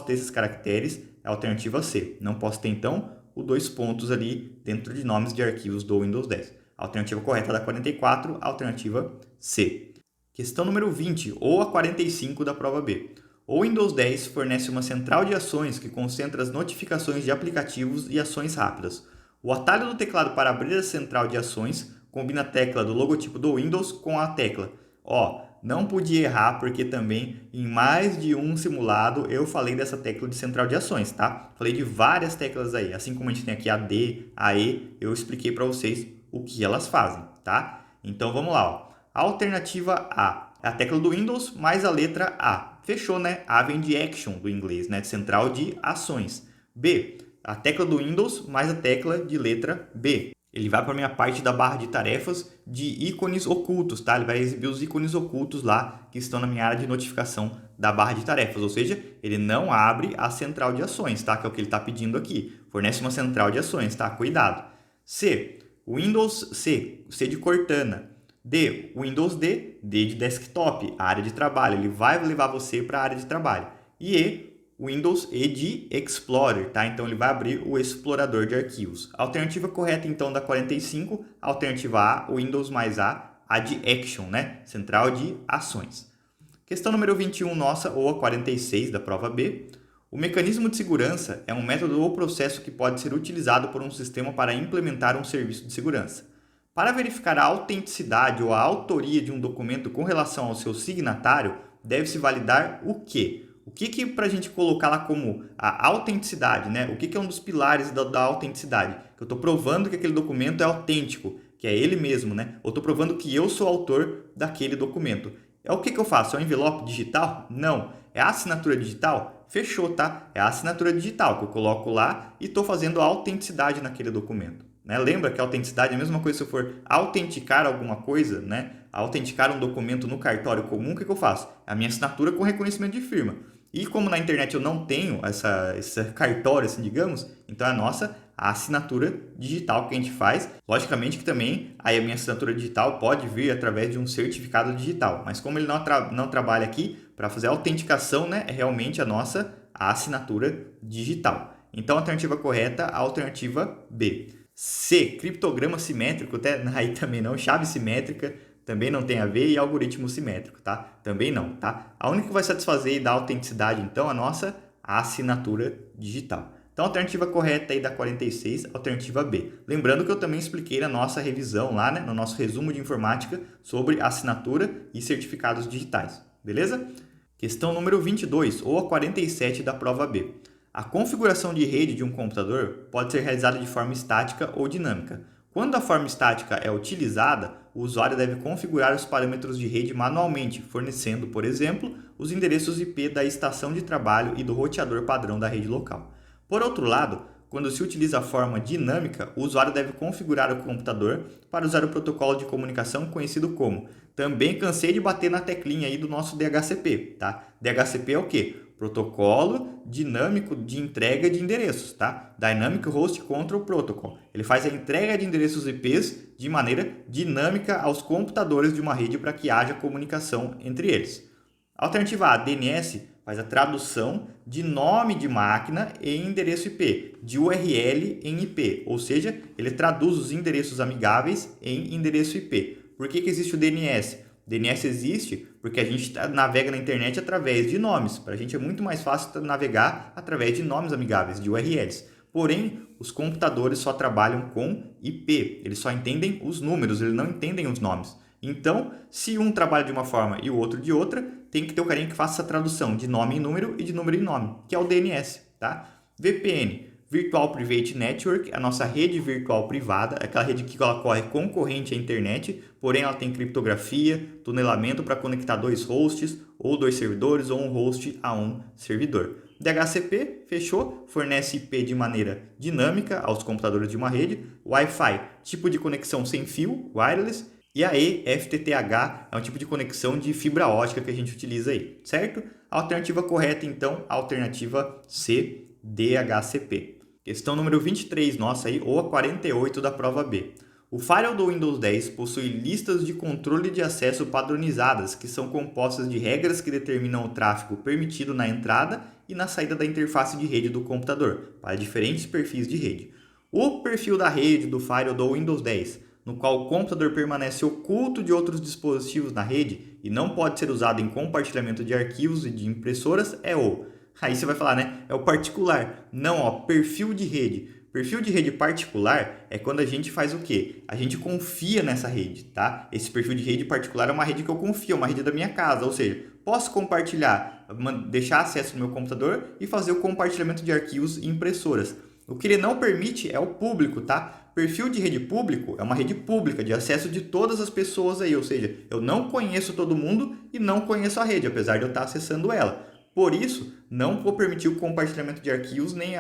esses caracteres, é a alternativa C. Não posso ter, então, o 2 pontos ali dentro de nomes de arquivos do Windows 10. A alternativa correta da 44, a alternativa C. Questão número 20, ou a 45 da prova B. O Windows 10 fornece uma central de ações que concentra as notificações de aplicativos e ações rápidas. O atalho do teclado para abrir a central de ações combina a tecla do logotipo do Windows com a tecla. Ó, não podia errar porque também em mais de um simulado eu falei dessa tecla de central de ações, tá? Falei de várias teclas aí, assim como a gente tem aqui a D, a E, eu expliquei para vocês o que elas fazem, tá? Então vamos lá, ó. A alternativa A é a tecla do Windows mais a letra A. Fechou, né? A vem de action do inglês, né? De central de ações. B, a tecla do Windows mais a tecla de letra B. Ele vai para a minha parte da barra de tarefas de ícones ocultos, tá? Ele vai exibir os ícones ocultos lá que estão na minha área de notificação da barra de tarefas, ou seja, ele não abre a central de ações, tá? Que é o que ele está pedindo aqui. Fornece uma central de ações, tá? Cuidado. C, Windows C, C de Cortana. D, Windows D, D de desktop, área de trabalho. Ele vai levar você para a área de trabalho. E E, Windows E de Explorer, tá? Então ele vai abrir o explorador de arquivos. A alternativa correta então da 45, alternativa A, Windows mais A de Action, né? Central de ações. Questão número 21 nossa, ou a 46 da prova B. O mecanismo de segurança é um método ou processo que pode ser utilizado por um sistema para implementar um serviço de segurança. Para verificar a autenticidade ou a autoria de um documento com relação ao seu signatário, deve-se validar o quê? O que para a gente colocar lá como a autenticidade, né? O que é um dos pilares da autenticidade? Que eu estou provando que aquele documento é autêntico, que é ele mesmo, né? Ou estou provando que eu sou autor daquele documento. É o que eu faço? É um envelope digital? Não. É a assinatura digital? Fechou, tá? É a assinatura digital que eu coloco lá e estou fazendo a autenticidade naquele documento. Né? Lembra que a autenticidade é a mesma coisa se eu for autenticar alguma coisa, né? Autenticar um documento no cartório comum, o que eu faço? É a minha assinatura com reconhecimento de firma. E como na internet eu não tenho esse cartório, assim, digamos, então a assinatura digital que a gente faz. Logicamente que também aí a minha assinatura digital pode vir através de um certificado digital. Mas como ele não trabalha aqui para fazer a autenticação, né, é realmente a assinatura digital. Então a alternativa correta é a alternativa B. C, criptograma simétrico, aí também não, chave simétrica, também não tem a ver, e algoritmo simétrico, tá? Também não, tá? A única que vai satisfazer e dar autenticidade, então, a assinatura digital. Então, a alternativa correta aí da 46, alternativa B. Lembrando que eu também expliquei na nossa revisão lá, né, no nosso resumo de informática, sobre assinatura e certificados digitais, beleza? Questão número 22, ou a 47 da prova B. A configuração de rede de um computador pode ser realizada de forma estática ou dinâmica. Quando a forma estática é utilizada, o usuário deve configurar os parâmetros de rede manualmente, fornecendo, por exemplo, os endereços IP da estação de trabalho e do roteador padrão da rede local. Por outro lado, quando se utiliza a forma dinâmica, o usuário deve configurar o computador para usar o protocolo de comunicação conhecido como. Também cansei de bater na teclinha aí do nosso DHCP, tá? DHCP é o quê? Protocolo dinâmico de entrega de endereços, tá? Dynamic Host Control Protocol. Ele faz a entrega de endereços IPs de maneira dinâmica aos computadores de uma rede para que haja comunicação entre eles. Alternativa A, DNS, faz a tradução de nome de máquina em endereço IP, de URL em IP, ou seja, ele traduz os endereços amigáveis em endereço IP. Por que existe o DNS? O DNS existe porque a gente navega na internet através de nomes. Para a gente é muito mais fácil navegar através de nomes amigáveis, de URLs. Porém, os computadores só trabalham com IP. Eles só entendem os números, eles não entendem os nomes. Então, se um trabalha de uma forma e o outro de outra, tem que ter o carinha que faça essa tradução de nome em número e de número em nome, que é o DNS, tá? VPN, Virtual Private Network, a nossa rede virtual privada, aquela rede que ela corre concorrente à internet, porém ela tem criptografia, tunelamento para conectar dois hosts, ou dois servidores, ou um host a um servidor. DHCP, fechou, fornece IP de maneira dinâmica aos computadores de uma rede. Wi-Fi, tipo de conexão sem fio, wireless. E a FTTH é um tipo de conexão de fibra ótica que a gente utiliza aí, certo? A alternativa correta, então, a alternativa C, DHCP. Questão número 23, nossa aí, ou a 48 da prova B. O firewall do Windows 10 possui listas de controle de acesso padronizadas, que são compostas de regras que determinam o tráfego permitido na entrada e na saída da interface de rede do computador, para diferentes perfis de rede. O perfil da rede do firewall do Windows 10, no qual o computador permanece oculto de outros dispositivos na rede e não pode ser usado em compartilhamento de arquivos e de impressoras, é o... Aí você vai falar, né? É o particular. Não, ó, perfil de rede. Perfil de rede particular é quando a gente faz o quê? A gente confia nessa rede, tá? Esse perfil de rede particular é uma rede que eu confio, uma rede da minha casa, ou seja, posso compartilhar, deixar acesso no meu computador e fazer o compartilhamento de arquivos e impressoras. O que ele não permite é o público, tá? Perfil de rede público é uma rede pública de acesso de todas as pessoas aí, ou seja, eu não conheço todo mundo e não conheço a rede, apesar de eu estar acessando ela. Por isso, não vou permitir o compartilhamento de arquivos, nem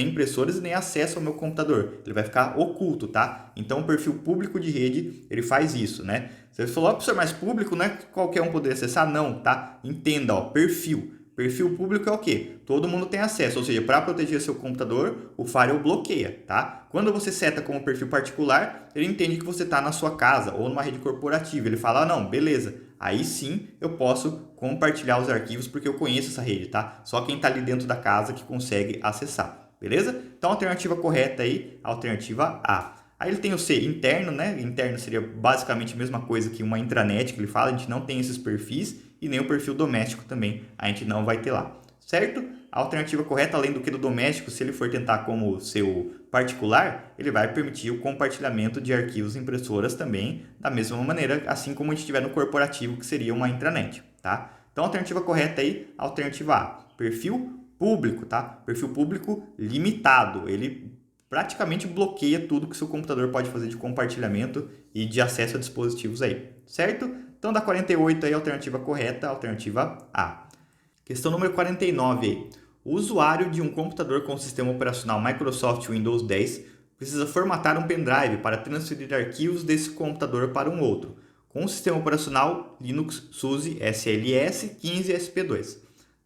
impressoras, nem acesso ao meu computador. Ele vai ficar oculto, tá? Então, o perfil público de rede, ele faz isso, né? Você falou, professor, mas público não é qualquer um poder acessar? Não, tá? Entenda, ó, perfil. Perfil público é o quê? Todo mundo tem acesso, ou seja, para proteger seu computador, o firewall bloqueia, tá? Quando você seta como perfil particular, ele entende que você está na sua casa ou numa rede corporativa. Ele fala, não, beleza, aí sim eu posso compartilhar os arquivos porque eu conheço essa rede, tá? Só quem está ali dentro da casa que consegue acessar, beleza? Então, a alternativa correta aí, a alternativa A. Aí ele tem o C, interno, né? Interno seria basicamente a mesma coisa que uma intranet que ele fala, a gente não tem esses perfis e nem o perfil doméstico também, a gente não vai ter lá, certo? A alternativa correta, além do que do doméstico, se ele for tentar como seu particular, ele vai permitir o compartilhamento de arquivos e impressoras também, da mesma maneira, assim como a gente tiver no corporativo, que seria uma intranet, tá? Então, a alternativa correta aí, a alternativa A, perfil público, tá? Perfil público limitado, ele praticamente bloqueia tudo que seu computador pode fazer de compartilhamento e de acesso a dispositivos aí, certo? Então, da 48 aí, a alternativa correta, a alternativa A. Questão número 49 aí. O usuário de um computador com sistema operacional Microsoft Windows 10 precisa formatar um pendrive para transferir arquivos desse computador para um outro, com o sistema operacional Linux SUSE SLS 15SP2.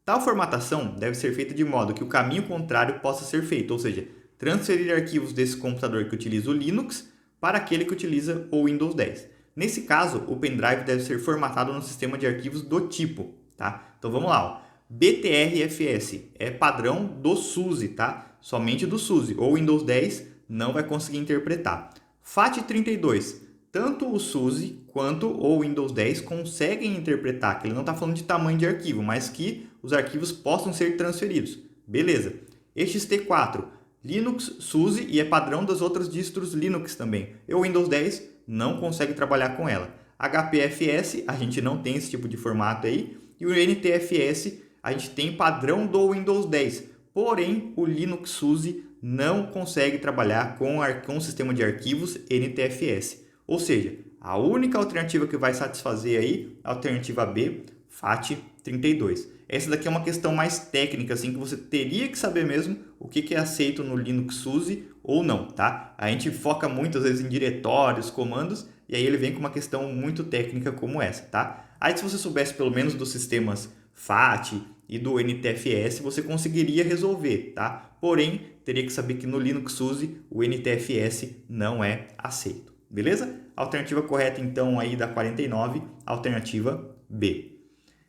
Tal formatação deve ser feita de modo que o caminho contrário possa ser feito, ou seja, transferir arquivos desse computador que utiliza o Linux para aquele que utiliza o Windows 10. Nesse caso, o pendrive deve ser formatado no sistema de arquivos do tipo, tá? Então vamos lá, ó. BTRFS é padrão do SUSE, tá? Somente do SUSE. Ou Windows 10 não vai conseguir interpretar. FAT32, tanto o SUSE quanto o Windows 10 conseguem interpretar, que ele não está falando de tamanho de arquivo, mas que os arquivos possam ser transferidos. Beleza. XT4, Linux, SUSE e é padrão das outras distros Linux também. E o Windows 10 não consegue trabalhar com ela. HPFS, a gente não tem esse tipo de formato aí. E o NTFS, a gente tem padrão do Windows 10. Porém, o Linux SUSE não consegue trabalhar com o sistema de arquivos NTFS. Ou seja, a única alternativa que vai satisfazer aí é a alternativa B, FAT32. Essa daqui é uma questão mais técnica, assim, que você teria que saber mesmo o que é aceito no Linux SUSE ou não, tá? A gente foca muitas vezes em diretórios, comandos, e aí ele vem com uma questão muito técnica como essa, tá? Aí se você soubesse pelo menos dos sistemas FAT e do NTFS, você conseguiria resolver, tá? Porém, teria que saber que no Linux SUSE o NTFS não é aceito, beleza? Alternativa correta então aí da 49, alternativa B.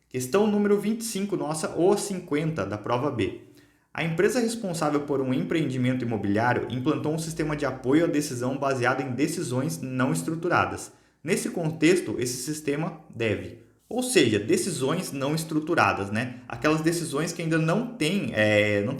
Questão número 25, nossa, ou 50 da prova B. A empresa responsável por um empreendimento imobiliário implantou um sistema de apoio à decisão baseado em decisões não estruturadas. Nesse contexto, esse sistema deve, ou seja, decisões não estruturadas, né? Aquelas decisões que ainda não tem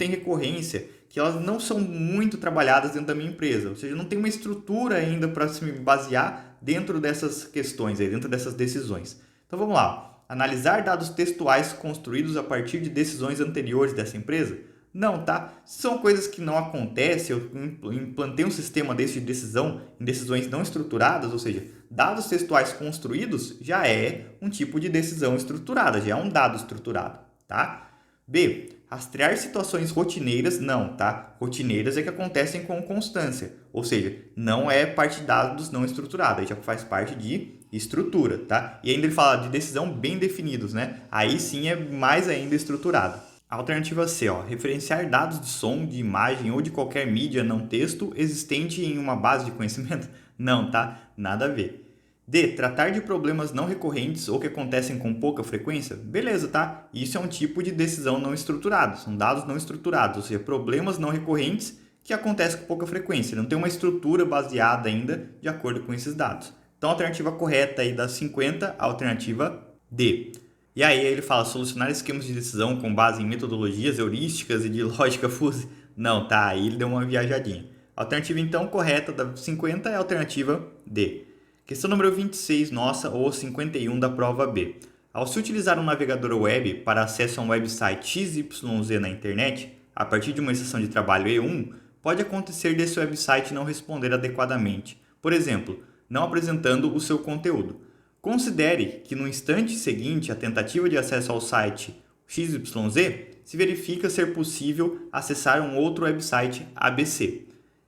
recorrência, que elas não são muito trabalhadas dentro da minha empresa, ou seja, não tem uma estrutura ainda para se basear dentro dessas questões, aí, dentro dessas decisões. Então vamos lá, analisar dados textuais construídos a partir de decisões anteriores dessa empresa? Não, tá? São coisas que não acontecem. Eu implantei um sistema desse de decisão em decisões não estruturadas, ou seja, dados textuais construídos já é um tipo de decisão estruturada, já é um dado estruturado, tá? B. Rastrear situações rotineiras, não, tá? Rotineiras é que acontecem com constância, ou seja, não é parte de dados não estruturados, já faz parte de estrutura, tá? E ainda ele fala de decisão bem definidos, né? Aí sim é mais ainda estruturado. Alternativa C, ó, referenciar dados de som, de imagem ou de qualquer mídia não texto existente em uma base de conhecimento? Não, tá? Nada a ver. D, tratar de problemas não recorrentes ou que acontecem com pouca frequência? Beleza, tá? Isso é um tipo de decisão não estruturada, são dados não estruturados, ou seja, problemas não recorrentes que acontecem com pouca frequência, não tem uma estrutura baseada ainda de acordo com esses dados. Então, a alternativa correta aí das 50, a alternativa D. E aí ele fala solucionar esquemas de decisão com base em metodologias heurísticas e de lógica fuzzy. Não, tá, aí ele deu uma viajadinha. A alternativa então correta da 50 é a alternativa D. Questão número 26, nossa, ou 51 da prova B. Ao se utilizar um navegador web para acesso a um website XYZ na internet, a partir de uma estação de trabalho E1, pode acontecer desse website não responder adequadamente, por exemplo, não apresentando o seu conteúdo. Considere que no instante seguinte à tentativa de acesso ao site XYZ, se verifica ser possível acessar um outro website ABC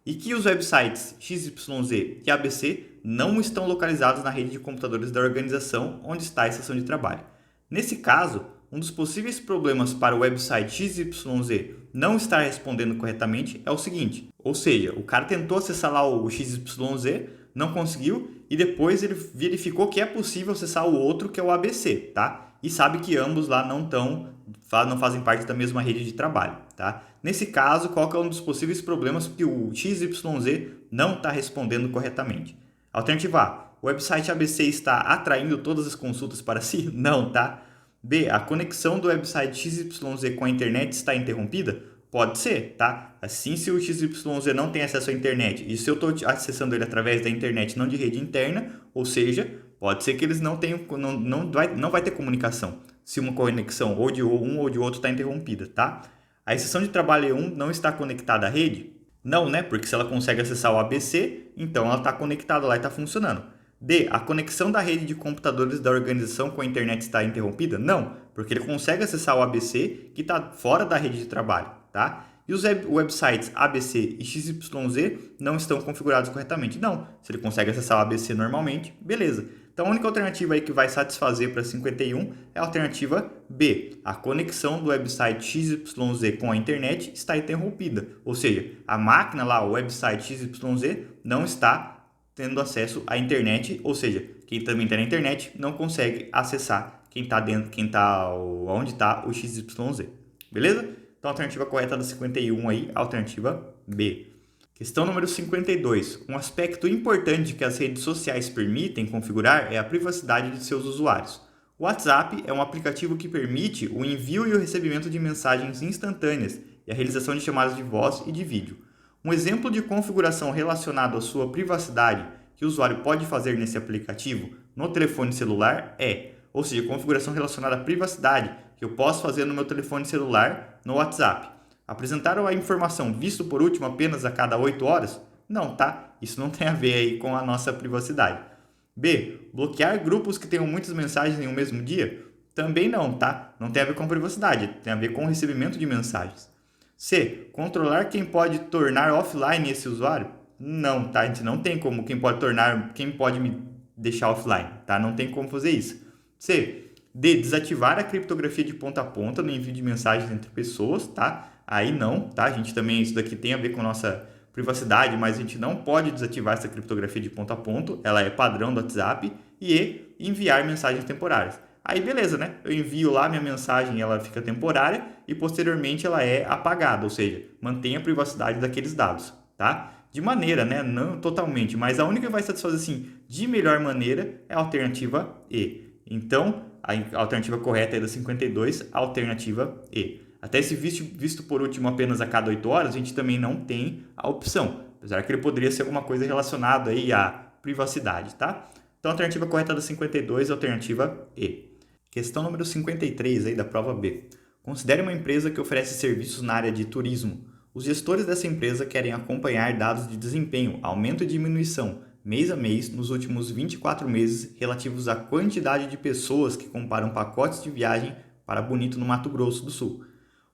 e que os websites XYZ e ABC não estão localizados na rede de computadores da organização onde está a estação de trabalho. Nesse caso, um dos possíveis problemas para o website XYZ não estar respondendo corretamente é o seguinte, ou seja, o cara tentou acessar lá o XYZ, não conseguiu e depois ele verificou que é possível acessar o outro que é o ABC, tá? E sabe que ambos lá não fazem parte da mesma rede de trabalho, tá? Nesse caso, qual que é um dos possíveis problemas que o XYZ não está respondendo corretamente? Alternativa A, o website ABC está atraindo todas as consultas para si? Não, tá? B, a conexão do website XYZ com a internet está interrompida? Pode ser, tá? Assim, se o XYZ não tem acesso à internet e se eu estou acessando ele através da internet, não de rede interna, ou seja, pode ser que eles não tenham, não vai ter comunicação se uma conexão ou de um ou de outro está interrompida, tá? A estação de trabalho E1 não está conectada à rede? Não, né? Porque se ela consegue acessar o ABC, então ela está conectada lá e está funcionando. D, a conexão da rede de computadores da organização com a internet está interrompida? Não, porque ele consegue acessar o ABC que está fora da rede de trabalho, tá? E os websites ABC e XYZ não estão configurados corretamente? Não, se ele consegue acessar o ABC normalmente, beleza. Então a única alternativa aí que vai satisfazer para 51 é a alternativa B. A conexão do website XYZ com a internet está interrompida, ou seja, a máquina lá, o website XYZ, não está tendo acesso à internet, ou seja, quem também está na internet não consegue acessar onde está o XYZ. Beleza? Então a alternativa correta da 51 aí, a alternativa B. Questão número 52. Um aspecto importante que as redes sociais permitem configurar é a privacidade de seus usuários. O WhatsApp é um aplicativo que permite o envio e o recebimento de mensagens instantâneas e a realização de chamadas de voz e de vídeo. Um exemplo de configuração relacionado à sua privacidade que o usuário pode fazer nesse aplicativo no telefone celular é, ou seja, configuração relacionada à privacidade que eu posso fazer no meu telefone celular no WhatsApp. Apresentar a informação visto por último apenas a cada 8 horas? Não, tá? Isso não tem a ver aí com a nossa privacidade. B. Bloquear grupos que tenham muitas mensagens em um mesmo dia? Também não, tá? Não tem a ver com privacidade, tem a ver com o recebimento de mensagens. C. Controlar quem pode tornar offline esse usuário? Não, tá? A gente não tem como quem pode me deixar offline, tá? Não tem como fazer isso. C. D. Desativar a criptografia de ponta a ponta no envio de mensagens entre pessoas, tá? Aí não, tá? A gente também, isso daqui tem a ver com a nossa privacidade, mas a gente não pode desativar essa criptografia de ponto a ponto, ela é padrão do WhatsApp. E enviar mensagens temporárias. Aí beleza, né? Eu envio lá minha mensagem, ela fica temporária e posteriormente ela é apagada, ou seja, mantém a privacidade daqueles dados, tá? De maneira, né? Não totalmente, mas a única que vai satisfazer assim, de melhor maneira é a alternativa E. Então, a alternativa correta é da 52, a alternativa E. Até esse visto por último apenas a cada 8 horas, a gente também não tem a opção. Apesar que ele poderia ser alguma coisa relacionada aí à privacidade, tá? Então, a alternativa correta da 52 é a alternativa E. Questão número 53 aí da prova B. Considere uma empresa que oferece serviços na área de turismo. Os gestores dessa empresa querem acompanhar dados de desempenho, aumento e diminuição, mês a mês, nos últimos 24 meses, relativos à quantidade de pessoas que comparam pacotes de viagem para Bonito, no Mato Grosso do Sul.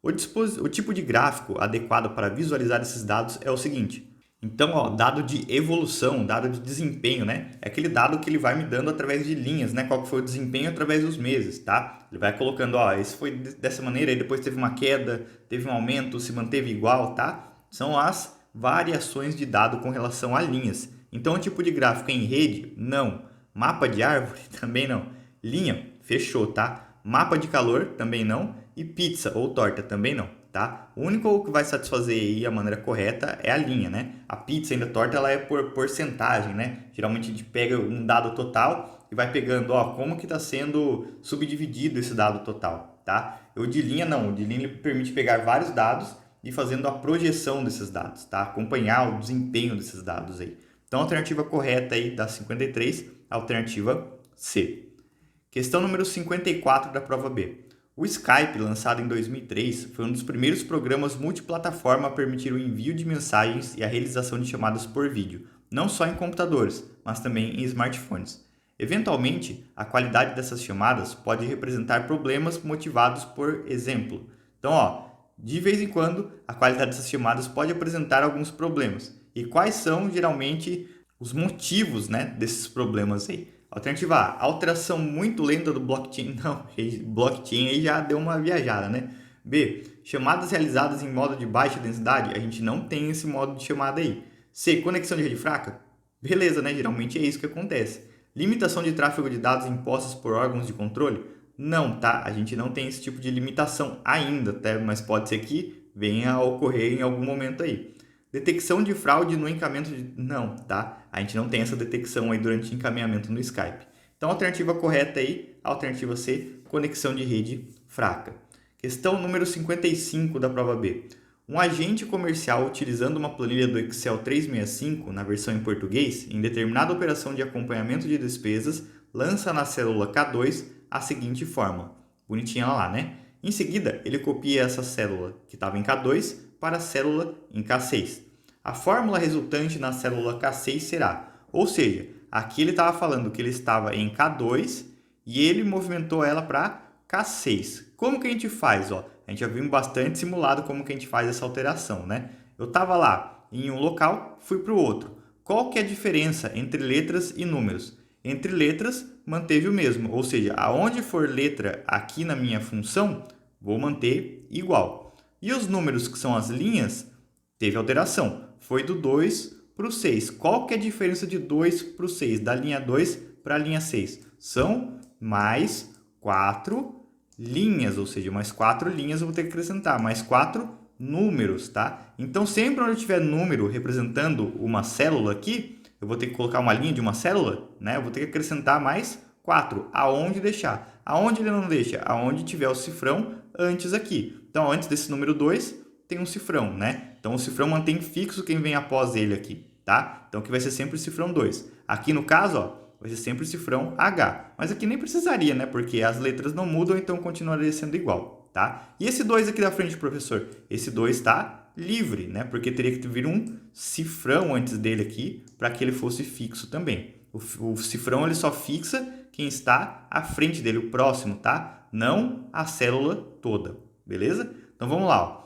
O tipo de gráfico adequado para visualizar esses dados é o seguinte. Então, dado de evolução, dado de desempenho, né? É aquele dado que ele vai me dando através de linhas, né? Qual que foi o desempenho através dos meses, tá? Ele vai colocando, esse foi dessa maneira, aí depois teve uma queda, teve um aumento, se manteve igual, tá? São as variações de dado com relação a linhas. Então, o tipo de gráfico em rede, não. Mapa de árvore, também não. Linha, fechou, tá? Mapa de calor, também não. E pizza ou torta, também não. Tá? O único que vai satisfazer aí a maneira correta é a linha, né? A pizza ainda torta, ela é por porcentagem, né? Geralmente a gente pega um dado total e vai pegando, como que está sendo subdividido esse dado total, tá? O de linha não, o de linha ele permite pegar vários dados e fazendo a projeção desses dados, tá? Acompanhar o desempenho desses dados aí. Então a alternativa correta aí da 53, a alternativa C. Questão número 54 da prova B. O Skype, lançado em 2003, foi um dos primeiros programas multiplataforma a permitir o envio de mensagens e a realização de chamadas por vídeo, não só em computadores, mas também em smartphones. Eventualmente, a qualidade dessas chamadas pode representar problemas motivados por exemplo. Então, de vez em quando, a qualidade dessas chamadas pode apresentar alguns problemas. E quais são, geralmente, os motivos, né, desses problemas aí? Alternativa A, alteração muito lenta do blockchain. Não, blockchain aí já deu uma viajada, né? B, chamadas realizadas em modo de baixa densidade. A gente não tem esse modo de chamada aí. C, conexão de rede fraca. Beleza, né? Geralmente é isso que acontece. Limitação de tráfego de dados impostas por órgãos de controle. Não, tá? A gente não tem esse tipo de limitação ainda, tá? Mas pode ser que venha a ocorrer em algum momento aí. Detecção de fraude no encaminhamento de... Não, tá? A gente não tem essa detecção aí durante o encaminhamento no Skype. Então, a alternativa correta aí, a alternativa C, conexão de rede fraca. Questão número 55 da prova B. Um agente comercial, utilizando uma planilha do Excel 365, na versão em português, em determinada operação de acompanhamento de despesas, lança na célula K2 a seguinte fórmula. Bonitinha lá, né? Em seguida, ele copia essa célula que estava em K2 para a célula em K6. A fórmula resultante na célula K6 será, ou seja, aqui ele estava falando que ele estava em K2 e ele movimentou ela para K6. Como que a gente faz? A gente já viu bastante simulado como que a gente faz essa alteração, né? Eu estava lá em um local, fui para o outro. Qual que é a diferença entre letras e números? Entre letras, manteve o mesmo, ou seja, aonde for letra aqui na minha função, vou manter igual. E os números, que são as linhas, teve alteração. Foi do 2 para o 6. Qual que é a diferença de 2 para o 6? Da linha 2 para a linha 6? São mais 4 linhas, ou seja, mais 4 linhas eu vou ter que acrescentar, mais 4 números, tá? Então, sempre onde eu tiver número representando uma célula aqui, eu vou ter que colocar uma linha de uma célula, né? Eu vou ter que acrescentar mais 4. Aonde deixar? Aonde ele não deixa? Aonde tiver o cifrão antes aqui. Então, antes desse número 2, tem um cifrão, né? Então, o cifrão mantém fixo quem vem após ele aqui, tá? Então, aqui vai ser sempre o cifrão 2. Aqui, no caso, vai ser sempre o cifrão H. Mas aqui nem precisaria, né? Porque as letras não mudam, então continuaria sendo igual, tá? E esse 2 aqui da frente, professor? Esse 2 está livre, né? Porque teria que vir um cifrão antes dele aqui para que ele fosse fixo também. O cifrão ele só fixa quem está à frente dele, o próximo, tá? Não a célula toda, beleza? Então vamos lá.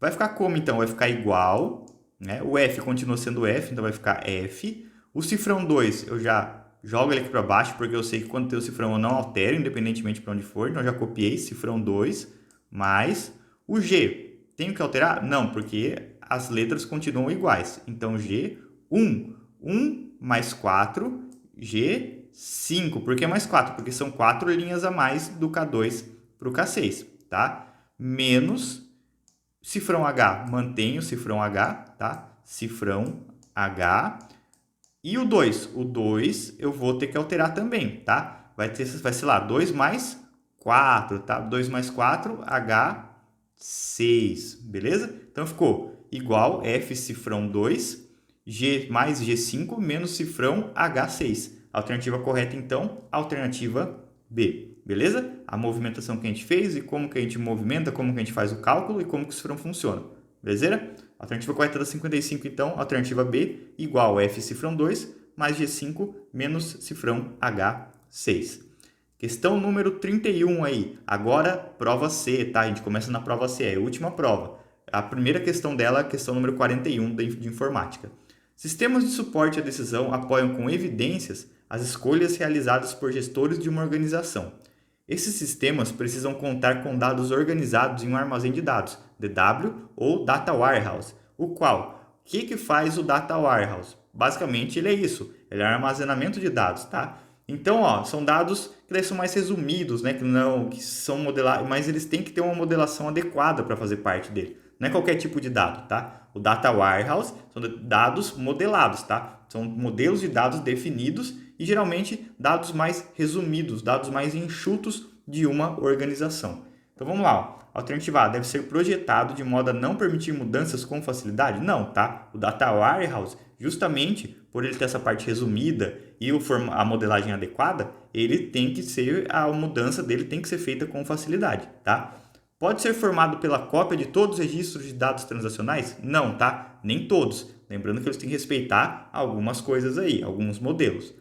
Vai ficar como então? Vai ficar igual, né? O F continua sendo F, então vai ficar F. O cifrão 2 eu já jogo ele aqui para baixo, porque eu sei que quando tem o cifrão eu não altero, independentemente para onde for. Então eu já copiei cifrão 2, mais o G. Tenho que alterar? Não, porque as letras continuam iguais. Então G, 1. 1 mais 4, G, 5. Por que mais 4? Porque são 4 linhas a mais do K2 para o K6, tá? Menos cifrão H, mantenho o cifrão H, tá? Cifrão H. E o 2? O 2 eu vou ter que alterar também, tá? Vai ser lá, 2 mais 4, tá? 2 mais 4, H, beleza? Então ficou igual F cifrão 2, G mais G5 menos cifrão H6. Alternativa correta, então, alternativa B, beleza? A movimentação que a gente fez e como que a gente movimenta, como que a gente faz o cálculo e como que o cifrão funciona, beleza? Alternativa correta da 55, então, alternativa B, igual F cifrão 2 mais G5 menos cifrão H6. Questão número 31 aí. Agora, prova C, tá? A gente começa na prova C, é a última prova. A primeira questão dela é a questão número 41 de informática. Sistemas de suporte à decisão apoiam com evidências as escolhas realizadas por gestores de uma organização. Esses sistemas precisam contar com dados organizados em um armazém de dados, DW ou Data Warehouse, o qual, o que faz o Data Warehouse? Basicamente, ele é isso, ele é armazenamento de dados, tá? Então, ó, são dados que são mais resumidos, né? Que são modelados, mas eles têm que ter uma modelação adequada para fazer parte dele. Não é qualquer tipo de dado, tá? O Data Warehouse são dados modelados, tá? São modelos de dados definidos e geralmente dados mais resumidos, dados mais enxutos de uma organização. Então vamos lá. Ó. Alternativa A deve ser projetado de modo a não permitir mudanças com facilidade? Não, tá? O Data Warehouse, justamente por ele ter essa parte resumida e a modelagem adequada, ele tem que ser, a mudança dele tem que ser feita com facilidade, tá? Pode ser formado pela cópia de todos os registros de dados transacionais? Não, tá? Nem todos. Lembrando que eles têm que respeitar algumas coisas aí, alguns modelos.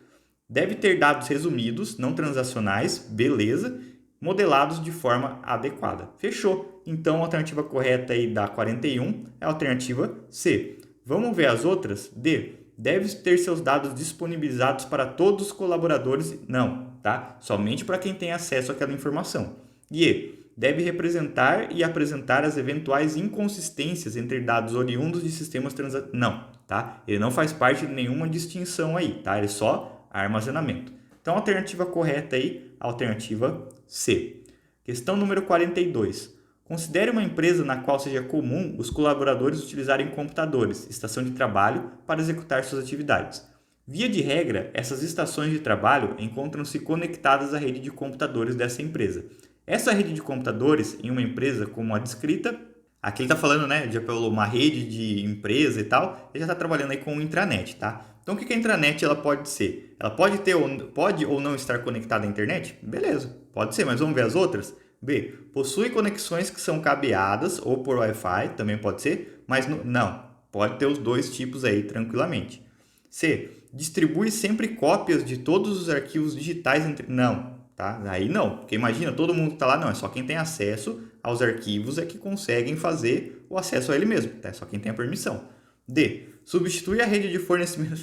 Deve ter dados resumidos, não transacionais, beleza, modelados de forma adequada. Fechou. Então, a alternativa correta aí da 41 é a alternativa C. Vamos ver as outras? D. Deve ter seus dados disponibilizados para todos os colaboradores? Não, tá? Somente para quem tem acesso àquela informação. E. Deve representar e apresentar as eventuais inconsistências entre dados oriundos de sistemas transacionais. Não, tá? Ele não faz parte de nenhuma distinção aí, tá? Ele é só armazenamento. Então, a alternativa correta aí, a alternativa C. Questão número 42. Considere uma empresa na qual seja comum os colaboradores utilizarem computadores, estação de trabalho, para executar suas atividades. Via de regra, essas estações de trabalho encontram-se conectadas à rede de computadores dessa empresa. Essa rede de computadores em uma empresa como a descrita, aqui ele está falando, né, de uma rede de empresa e tal, ele já está trabalhando aí com o intranet, tá? Então, o que a intranet ela pode ser? Ela pode ou não estar conectada à internet? Beleza, pode ser, mas vamos ver as outras? B. Possui conexões que são cabeadas ou por Wi-Fi, também pode ser, mas não, pode ter os dois tipos aí tranquilamente. C. Distribui sempre cópias de todos os arquivos digitais entre... Não. Tá? Aí não, porque imagina, todo mundo que está lá, não, é só quem tem acesso aos arquivos é que conseguem fazer o acesso a ele mesmo, tá? É só quem tem a permissão. D. Substitui a rede de fornecimento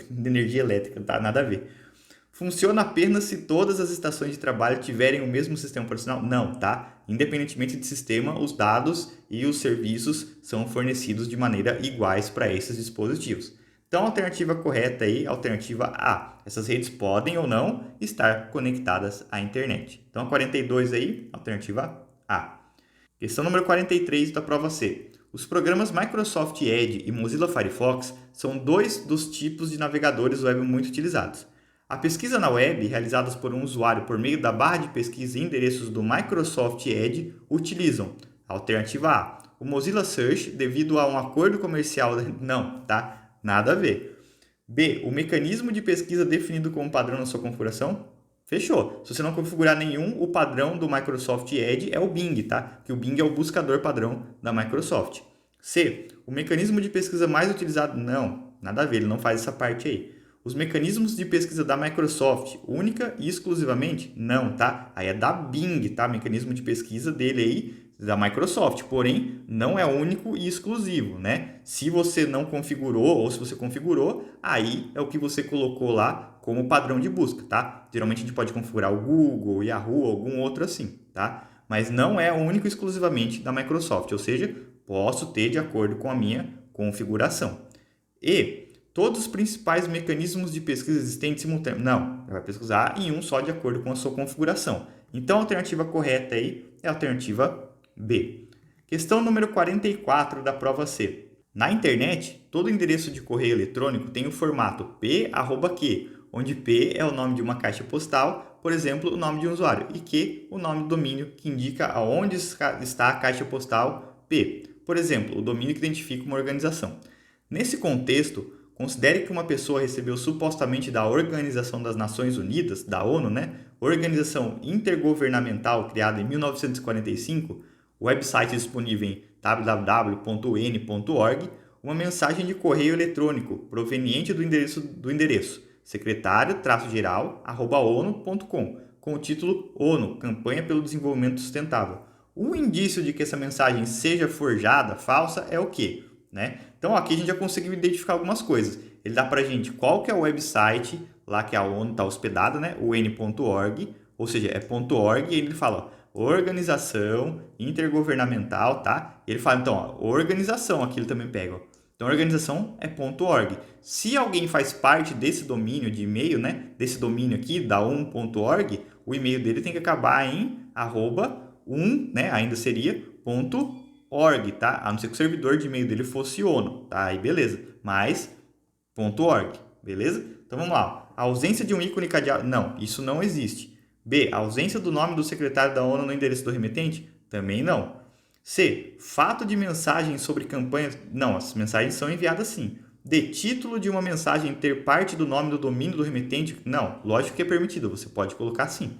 de energia elétrica, tá? Nada a ver. Funciona apenas se todas as estações de trabalho tiverem o mesmo sistema operacional? Não, tá? Independentemente de sistema, os dados e os serviços são fornecidos de maneira iguais para esses dispositivos. Então, a alternativa correta aí, alternativa A. Essas redes podem ou não estar conectadas à internet. Então, a 42 aí, alternativa A. Questão número 43 da prova C. Os programas Microsoft Edge e Mozilla Firefox são dois dos tipos de navegadores web muito utilizados. A pesquisa na web, realizada por um usuário por meio da barra de pesquisa e endereços do Microsoft Edge, utilizam a alternativa A. O Mozilla Search, devido a um acordo comercial... Não, tá? Nada a ver. B. O mecanismo de pesquisa definido como padrão na sua configuração? Fechou. Se você não configurar nenhum, o padrão do Microsoft Edge é o Bing, tá? Que o Bing é o buscador padrão da Microsoft. C. O mecanismo de pesquisa mais utilizado? Não, nada a ver, ele não faz essa parte aí. Os mecanismos de pesquisa da Microsoft, única e exclusivamente? Não, tá? Aí é da Bing, tá? Mecanismo de pesquisa dele aí, da Microsoft, porém não é único e exclusivo, né? Se você não configurou ou se você configurou, aí é o que você colocou lá como padrão de busca, tá? Geralmente a gente pode configurar o Google, o Yahoo, algum outro assim, tá? Mas não é único e exclusivamente da Microsoft, ou seja, posso ter de acordo com a minha configuração. E todos os principais mecanismos de pesquisa existentes simultâneamente. Não, vai pesquisar em um só de acordo com a sua configuração. Então a alternativa correta aí é a alternativa B. Questão número 44 da prova C. Na internet, todo endereço de correio eletrônico tem o formato p@q, onde P é o nome de uma caixa postal, por exemplo, o nome de um usuário, e Q, o nome do domínio que indica aonde está a caixa postal P. Por exemplo, o domínio que identifica uma organização. Nesse contexto, considere que uma pessoa recebeu supostamente da Organização das Nações Unidas, da ONU, organização intergovernamental criada em 1945, website disponível em www.un.org, uma mensagem de correio eletrônico proveniente do endereço secretário-geral@onu.com, com o título ONU, Campanha pelo Desenvolvimento Sustentável. Um indício de que essa mensagem seja forjada, falsa, é o quê? Então aqui a gente já conseguiu identificar algumas coisas. Ele dá pra gente qual que é o website lá que a ONU está hospedada, un.org, ou seja, é .org, e ele fala, ó, organização intergovernamental, tá? E ele fala, então, ó, organização, aqui ele também pega, ó. Então, a organização é .org. Se alguém faz parte desse domínio de e-mail, desse domínio aqui, da un.org, o e-mail dele tem que acabar em @un, ainda seria .org, tá? A não ser que o servidor de e-mail dele fosse ONU, tá? Aí beleza, mas .org, beleza? Então vamos lá. A ausência de um ícone cadeado, não, isso não existe. B, a ausência do nome do secretário da ONU no endereço do remetente? Também não. C, fato de mensagens sobre campanhas? Não, as mensagens são enviadas sim. D, título de uma mensagem ter parte do nome do domínio do remetente? Não, lógico que é permitido, você pode colocar sim.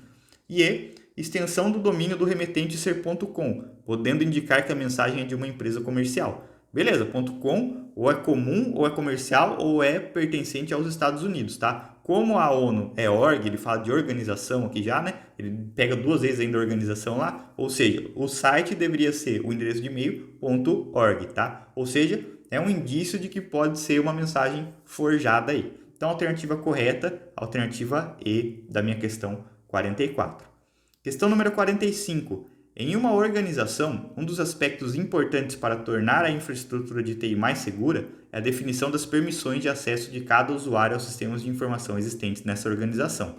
E E, extensão do domínio do remetente ser .com, podendo indicar que a mensagem é de uma empresa comercial. Beleza, .com ou é comum, ou é comercial, ou é pertencente aos Estados Unidos, tá? Como a ONU é org, ele fala de organização aqui já, Ele pega duas vezes ainda a organização lá, ou seja, o site deveria ser o endereço de e-mail .org, tá? Ou seja, é um indício de que pode ser uma mensagem forjada aí. Então, a alternativa correta, alternativa E da minha questão 44. Questão número 45. Em uma organização, um dos aspectos importantes para tornar a infraestrutura de TI mais segura é a definição das permissões de acesso de cada usuário aos sistemas de informação existentes nessa organização.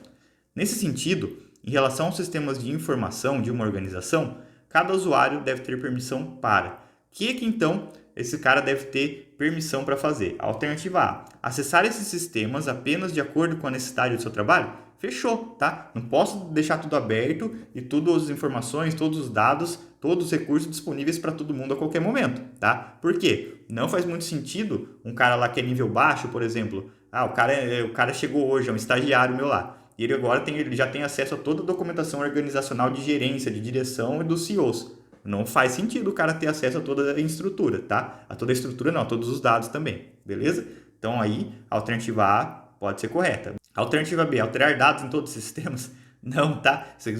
Nesse sentido, em relação aos sistemas de informação de uma organização, cada usuário deve ter permissão para. O que então esse cara deve ter permissão para fazer? Alternativa A. Acessar esses sistemas apenas de acordo com a necessidade do seu trabalho? Fechou, tá? Não posso deixar tudo aberto e todas as informações, todos os dados, todos os recursos disponíveis para todo mundo a qualquer momento, tá? Por quê? Não faz muito sentido um cara lá que é nível baixo, por exemplo. O cara chegou hoje, é um estagiário meu lá. E ele agora ele já tem acesso a toda a documentação organizacional de gerência, de direção e dos CEOs. Não faz sentido o cara ter acesso a toda a estrutura, tá? A toda a estrutura não, a todos os dados também, beleza? Então aí, a alternativa A pode ser correta. Alternativa B, alterar dados em todos os sistemas? Não, tá? Isso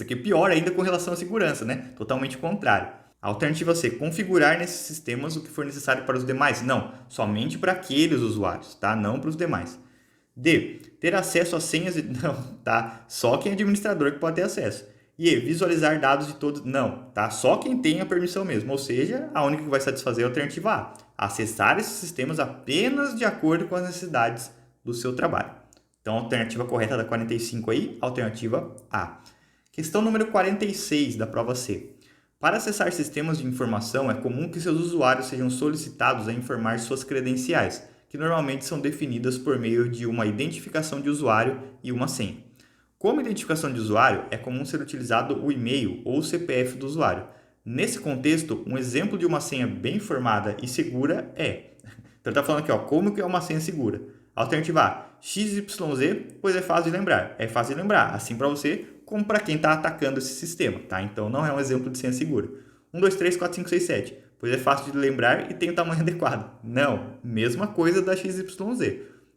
aqui é pior ainda com relação à segurança, Totalmente contrário. Alternativa C, configurar nesses sistemas o que for necessário para os demais? Não, somente para aqueles usuários, tá? Não para os demais. D, ter acesso a senhas? Não, tá? Só quem é administrador que pode ter acesso. E visualizar dados de todos? Não, tá? Só quem tem a permissão mesmo, ou seja, a única que vai satisfazer é a alternativa A. Acessar esses sistemas apenas de acordo com as necessidades do seu trabalho. Então, a alternativa correta da 45 aí, alternativa A. Questão número 46 da prova C. Para acessar sistemas de informação, é comum que seus usuários sejam solicitados a informar suas credenciais, que normalmente são definidas por meio de uma identificação de usuário e uma senha. Como identificação de usuário, é comum ser utilizado o e-mail ou o CPF do usuário. Nesse contexto, um exemplo de uma senha bem formada e segura é... Então, está falando aqui, como que é uma senha segura? Alternativa A, XYZ, pois é fácil de lembrar. É fácil de lembrar, assim para você como para quem está atacando esse sistema, tá? Então, não é um exemplo de senha segura. 1, 2, 3, 4, 5, 6, 7, pois é fácil de lembrar e tem o tamanho adequado. Não, mesma coisa da XYZ.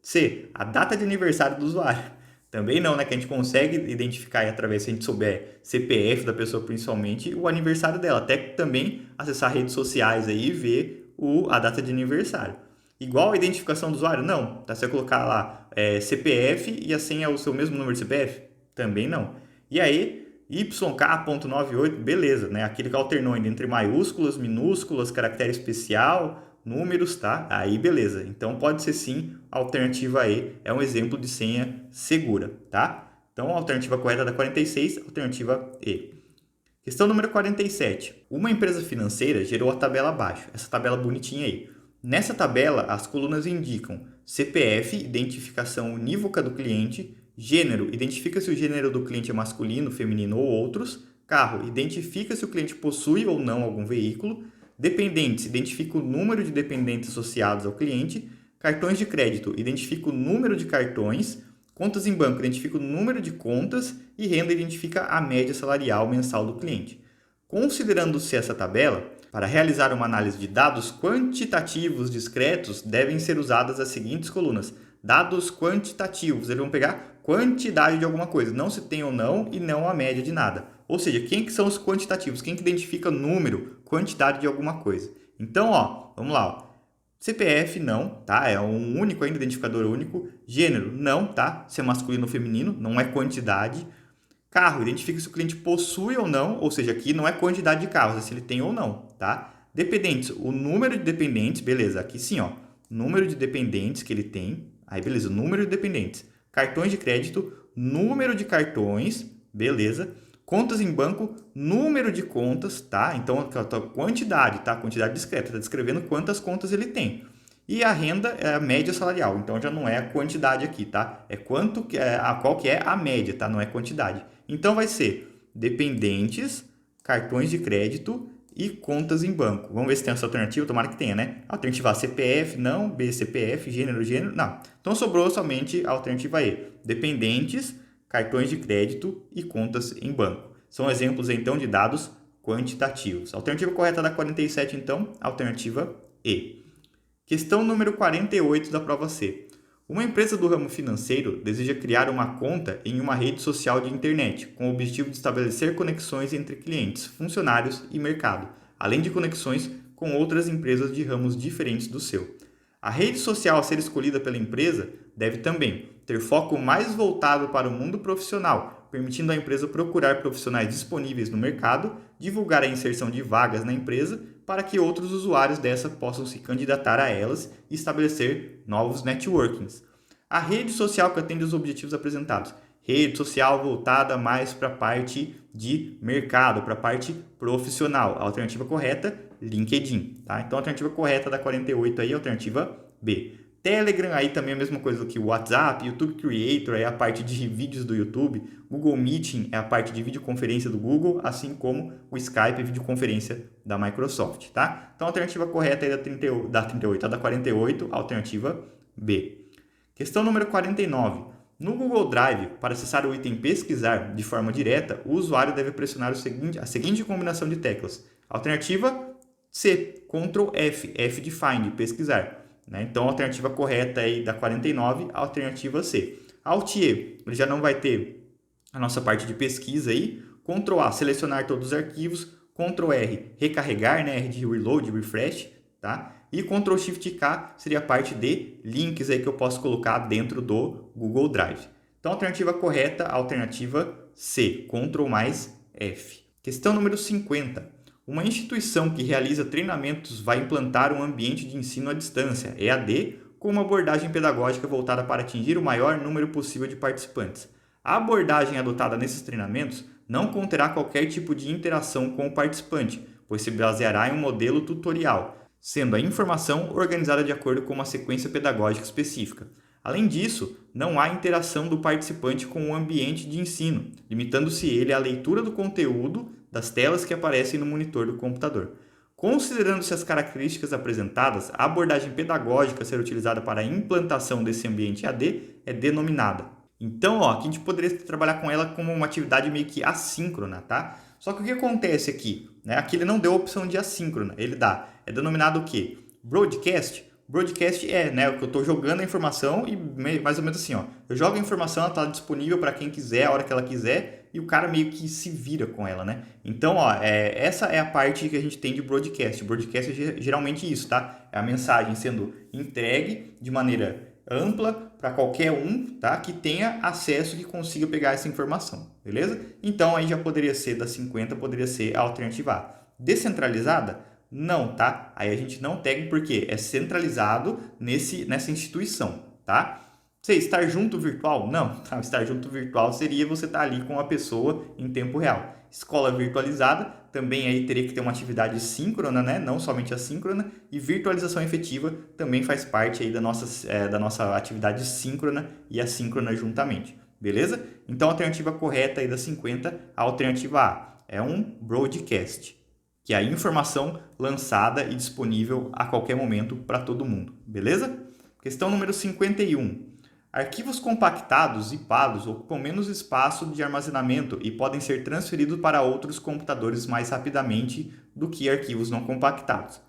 C, a data de aniversário do usuário. Também não, que a gente consegue identificar através, se a gente souber CPF da pessoa principalmente, o aniversário dela. Até também acessar redes sociais aí e ver a data de aniversário. Igual a identificação do usuário? Não. Tá? Se você colocar lá CPF e a senha é o seu mesmo número de CPF? Também não. E aí, YK.98, beleza, Aquele que alternou entre maiúsculas, minúsculas, caractere especial, números, tá? Aí beleza. Então pode ser sim, a alternativa E é um exemplo de senha segura, tá? Então a alternativa correta da 46, alternativa E. Questão número 47. Uma empresa financeira gerou a tabela abaixo, essa tabela bonitinha aí. Nessa tabela, as colunas indicam CPF, identificação unívoca do cliente, gênero, identifica se o gênero do cliente é masculino, feminino ou outros, carro, identifica se o cliente possui ou não algum veículo, dependentes, identifica o número de dependentes associados ao cliente, cartões de crédito, identifica o número de cartões, contas em banco, identifica o número de contas e renda identifica a média salarial mensal do cliente. Considerando-se essa tabela, para realizar uma análise de dados quantitativos discretos, devem ser usadas as seguintes colunas. Dados quantitativos, eles vão pegar quantidade de alguma coisa, não se tem ou não e não a média de nada. Ou seja, quem que são os quantitativos? Quem que identifica número, quantidade de alguma coisa? Então, vamos lá. CPF não, tá? É um único ainda, identificador único. Gênero, não, tá? Se é masculino ou feminino, não é quantidade. Carro, identifica se o cliente possui ou não, ou seja, aqui não é quantidade de carros, é se ele tem ou não, tá? Dependentes, o número de dependentes, beleza, aqui sim, número de dependentes que ele tem, aí beleza, número de dependentes. Cartões de crédito, número de cartões, beleza. Contas em banco, número de contas, tá? Então, a quantidade, tá? Quantidade discreta, tá descrevendo quantas contas ele tem. E a renda é a média salarial, então já não é a quantidade aqui, tá? É quanto qual que é a média, tá? Não é quantidade. Então vai ser dependentes, cartões de crédito e contas em banco. Vamos ver se tem essa alternativa, tomara que tenha, né? Alternativa A, CPF, não. B, CPF, gênero, não. Então sobrou somente a alternativa E, dependentes, cartões de crédito e contas em banco. São exemplos, então, de dados quantitativos. A alternativa correta da 47, então, alternativa E. Questão número 48 da prova C. Uma empresa do ramo financeiro deseja criar uma conta em uma rede social de internet, com o objetivo de estabelecer conexões entre clientes, funcionários e mercado, além de conexões com outras empresas de ramos diferentes do seu. A rede social a ser escolhida pela empresa deve também ter foco mais voltado para o mundo profissional, permitindo à empresa procurar profissionais disponíveis no mercado, divulgar a inserção de vagas na empresa para que outros usuários dessa possam se candidatar a elas e estabelecer novos networkings. A rede social que atende os objetivos apresentados. Rede social voltada mais para a parte de mercado, para a parte profissional. A alternativa correta, LinkedIn. Tá? Então, a alternativa correta da 48 aí é a alternativa B. Telegram aí também é a mesma coisa do que o WhatsApp, YouTube Creator é a parte de vídeos do YouTube, Google Meeting é a parte de videoconferência do Google, assim como o Skype é videoconferência da Microsoft, tá? Então a alternativa correta é da 48, alternativa B. Questão número 49. No Google Drive, para acessar o item pesquisar de forma direta, o usuário deve pressionar a seguinte combinação de teclas. Alternativa C, Ctrl F, F de Find, pesquisar. Então, a alternativa correta aí da 49, a alternativa C. Alt E, ele já não vai ter a nossa parte de pesquisa aí. Ctrl A, selecionar todos os arquivos. Ctrl R, recarregar, né? R de reload, refresh, tá? E Ctrl Shift K seria a parte de links aí que eu posso colocar dentro do Google Drive. Então, a alternativa correta, a alternativa C, Ctrl mais F. Questão número 50. Uma instituição que realiza treinamentos vai implantar um ambiente de ensino à distância, EAD, com uma abordagem pedagógica voltada para atingir o maior número possível de participantes. A abordagem adotada nesses treinamentos não conterá qualquer tipo de interação com o participante, pois se baseará em um modelo tutorial, sendo a informação organizada de acordo com uma sequência pedagógica específica. Além disso, não há interação do participante com o ambiente de ensino, limitando-se ele à leitura do conteúdo das telas que aparecem no monitor do computador. Considerando-se as características apresentadas, a abordagem pedagógica a ser utilizada para a implantação desse ambiente AD é denominada. Então, aqui a gente poderia trabalhar com ela como uma atividade meio que assíncrona, tá? Só que o que acontece aqui? Aqui ele não deu a opção de assíncrona, ele é denominado o quê? Broadcast. Broadcast o que eu estou jogando a informação e mais ou menos assim, eu jogo a informação, ela está disponível para quem quiser, a hora que ela quiser, e o cara meio que se vira com ela, né? Então, essa é a parte que a gente tem de broadcast. Broadcast é geralmente isso, tá? É a mensagem sendo entregue de maneira ampla para qualquer um, tá? Que tenha acesso, que consiga pegar essa informação, beleza? Então, aí já poderia ser da 50, poderia ser a alternativa A. Descentralizada? Não, tá? Aí a gente não tem porque é centralizado nessa instituição, tá? C, estar junto virtual? Não, tá? Estar junto virtual seria você estar ali com a pessoa em tempo real. Escola virtualizada, também aí teria que ter uma atividade síncrona, né? Não somente assíncrona. E virtualização efetiva também faz parte aí da nossa atividade síncrona e assíncrona juntamente. Beleza? Então, a alternativa correta aí da 50, a alternativa A, é um broadcast, que é a informação lançada e disponível a qualquer momento para todo mundo. Beleza? Questão número 51. Arquivos compactados, zipados, ocupam menos espaço de armazenamento e podem ser transferidos para outros computadores mais rapidamente do que arquivos não compactados.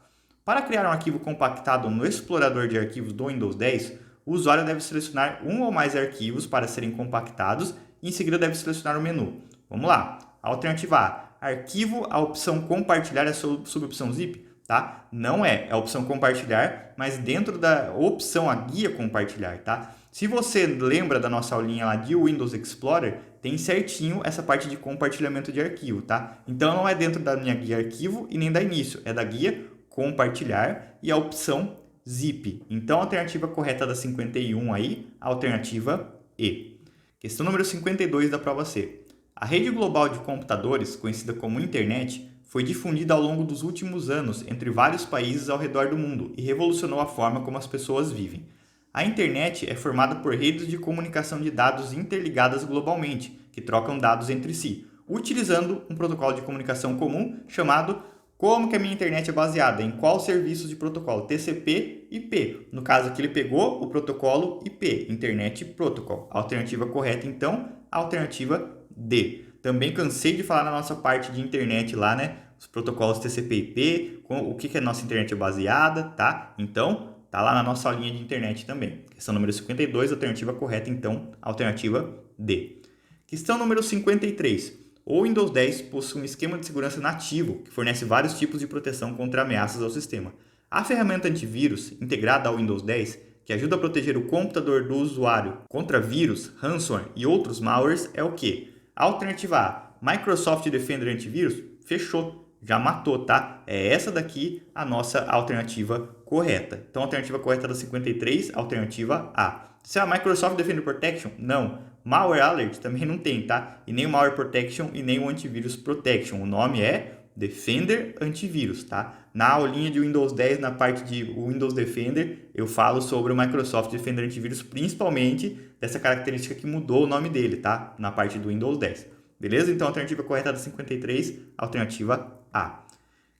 Para criar um arquivo compactado no explorador de arquivos do Windows 10, o usuário deve selecionar um ou mais arquivos para serem compactados e em seguida deve selecionar o menu. Vamos lá. Alternativa A. Arquivo, a opção compartilhar é a subopção zip. Tá? Não é a opção compartilhar, mas dentro da opção a guia compartilhar. Tá? Se você lembra da nossa aulinha lá de Windows Explorer, tem certinho essa parte de compartilhamento de arquivo. Tá? Então não é dentro da minha guia arquivo e nem da início, é da guia compartilhar e a opção zip. Então a alternativa correta da 51 aí, a alternativa E. Questão número 52 da prova C. A rede global de computadores, conhecida como internet, foi difundida ao longo dos últimos anos entre vários países ao redor do mundo e revolucionou a forma como as pessoas vivem. A internet é formada por redes de comunicação de dados interligadas globalmente, que trocam dados entre si, utilizando um protocolo de comunicação comum chamado como que a minha internet é baseada, em qual serviços de protocolo, TCP/IP. No caso aqui ele pegou o protocolo IP, Internet Protocol. A alternativa correta então, a alternativa D. Também cansei de falar na nossa parte de internet lá, né? Os protocolos TCP/IP, o que a nossa internet é baseada, tá? Então, tá lá na nossa aulinha de internet também. Questão número 52, alternativa correta, então, alternativa D. Questão número 53. O Windows 10 possui um esquema de segurança nativo que fornece vários tipos de proteção contra ameaças ao sistema. A ferramenta antivírus, integrada ao Windows 10, que ajuda a proteger o computador do usuário contra vírus, ransomware e outros malwares, é o quê? Alternativa A, Microsoft Defender Antivírus? Fechou, já matou, tá? É essa daqui a nossa alternativa correta. Então, a alternativa correta da 53, alternativa A. Se é a Microsoft Defender Protection? Não. Malware Alert também não tem, tá? E nem o Malware Protection e nem o Antivírus Protection. O nome é Defender Antivírus, tá? Na aulinha de Windows 10, na parte de Windows Defender, eu falo sobre o Microsoft Defender Antivírus, principalmente dessa característica que mudou o nome dele, tá? Na parte do Windows 10. Beleza? Então, a alternativa correta é da 53, alternativa A.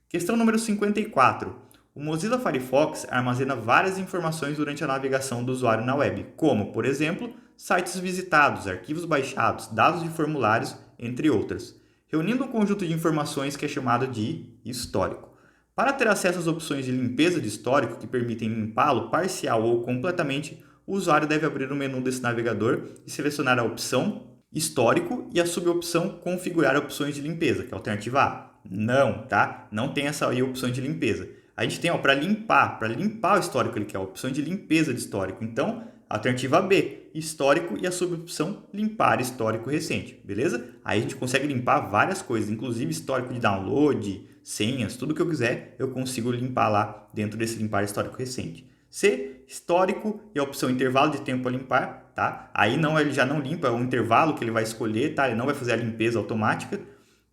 Questão número 54. O Mozilla Firefox armazena várias informações durante a navegação do usuário na web, como, por exemplo, sites visitados, arquivos baixados, dados de formulários, entre outras, reunindo um conjunto de informações que é chamado de histórico. Para ter acesso às opções de limpeza de histórico que permitem limpá-lo parcial ou completamente, o usuário deve abrir o menu desse navegador e selecionar a opção Histórico e a subopção Configurar opções de limpeza, que é a alternativa A. Não, tá? Não tem essa aí opção de limpeza. A gente tem para limpar o histórico, ele quer a opção de limpeza de histórico. Então, a alternativa B, histórico e a subopção limpar histórico recente, beleza? Aí a gente consegue limpar várias coisas, inclusive histórico de download, senhas, tudo que eu quiser, eu consigo limpar lá dentro desse limpar histórico recente. C, histórico e a opção intervalo de tempo a limpar, tá? Aí não, ele já não limpa, é um intervalo que ele vai escolher, tá? Ele não vai fazer a limpeza automática.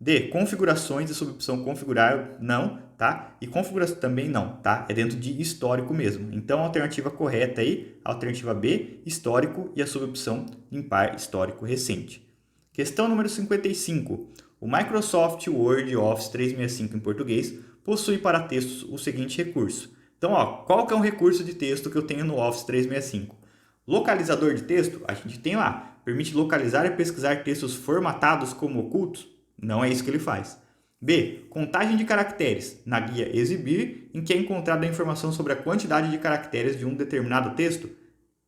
D, configurações e subopção configurar, não, tá? E configuração também não, tá? É dentro de histórico mesmo. Então, a alternativa correta aí, a alternativa B, histórico e a subopção limpar histórico recente. Questão número 55. O Microsoft Word Office 365 em português possui para textos o seguinte recurso. Então, qual que é um recurso de texto que eu tenho no Office 365? Localizador de texto, a gente tem lá. Permite localizar e pesquisar textos formatados como ocultos? Não é isso que ele faz. B. Contagem de caracteres. Na guia Exibir, em que é encontrada a informação sobre a quantidade de caracteres de um determinado texto.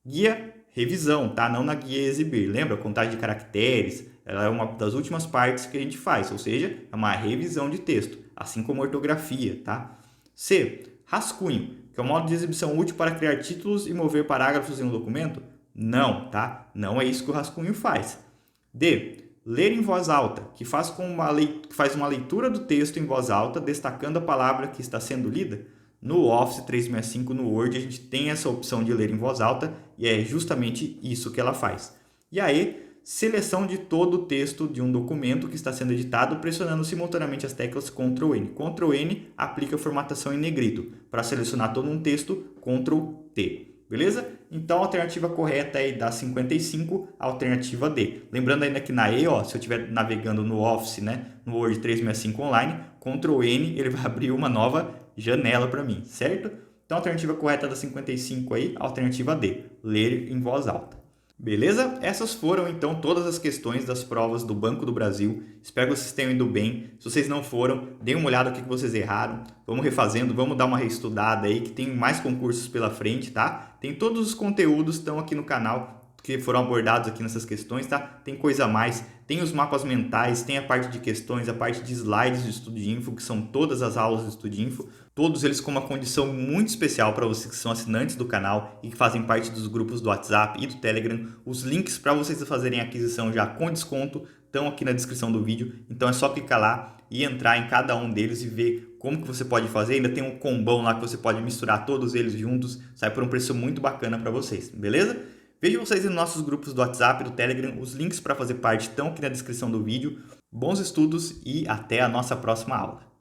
Guia Revisão, tá? Não na guia Exibir. Lembra? Contagem de caracteres. Ela é uma das últimas partes que a gente faz, ou seja, é uma revisão de texto, assim como ortografia, tá? C. Rascunho, que é um modo de exibição útil para criar títulos e mover parágrafos em um documento? Não, tá? Não é isso que o rascunho faz. D. Ler em voz alta, que faz uma leitura do texto em voz alta, destacando a palavra que está sendo lida? No Office 365, no Word, a gente tem essa opção de ler em voz alta e é justamente isso que ela faz. E aí, seleção de todo o texto de um documento que está sendo editado pressionando simultaneamente as teclas Ctrl N. Ctrl N aplica a formatação em negrito. Para selecionar todo um texto, Ctrl T. Beleza? Então, a alternativa correta é da 55, a alternativa D. Lembrando ainda que na E, ó, se eu estiver navegando no Office, né, no Word 365 Online, Ctrl N, ele vai abrir uma nova janela para mim, certo? Então, a alternativa correta é da 55 aí, a alternativa D, ler em voz alta. Beleza? Essas foram então todas as questões das provas do Banco do Brasil. Espero que vocês tenham ido bem. Se vocês não foram, deem uma olhada no que vocês erraram. Vamos refazendo, vamos dar uma reestudada aí, que tem mais concursos pela frente, tá? Tem todos os conteúdos estão aqui no canal que foram abordados aqui nessas questões, tá? Tem coisa a mais, tem os mapas mentais, tem a parte de questões, a parte de slides do Estudinfo, que são todas as aulas do Estudinfo, todos eles com uma condição muito especial para vocês que são assinantes do canal e que fazem parte dos grupos do WhatsApp e do Telegram. Os links para vocês fazerem a aquisição já com desconto estão aqui na descrição do vídeo, então é só clicar lá e entrar em cada um deles e ver como que você pode fazer. Ainda tem um combão lá que você pode misturar todos eles juntos, sai por um preço muito bacana para vocês, beleza? Vejo vocês nos nossos grupos do WhatsApp e do Telegram. Os links para fazer parte estão aqui na descrição do vídeo. Bons estudos e até a nossa próxima aula.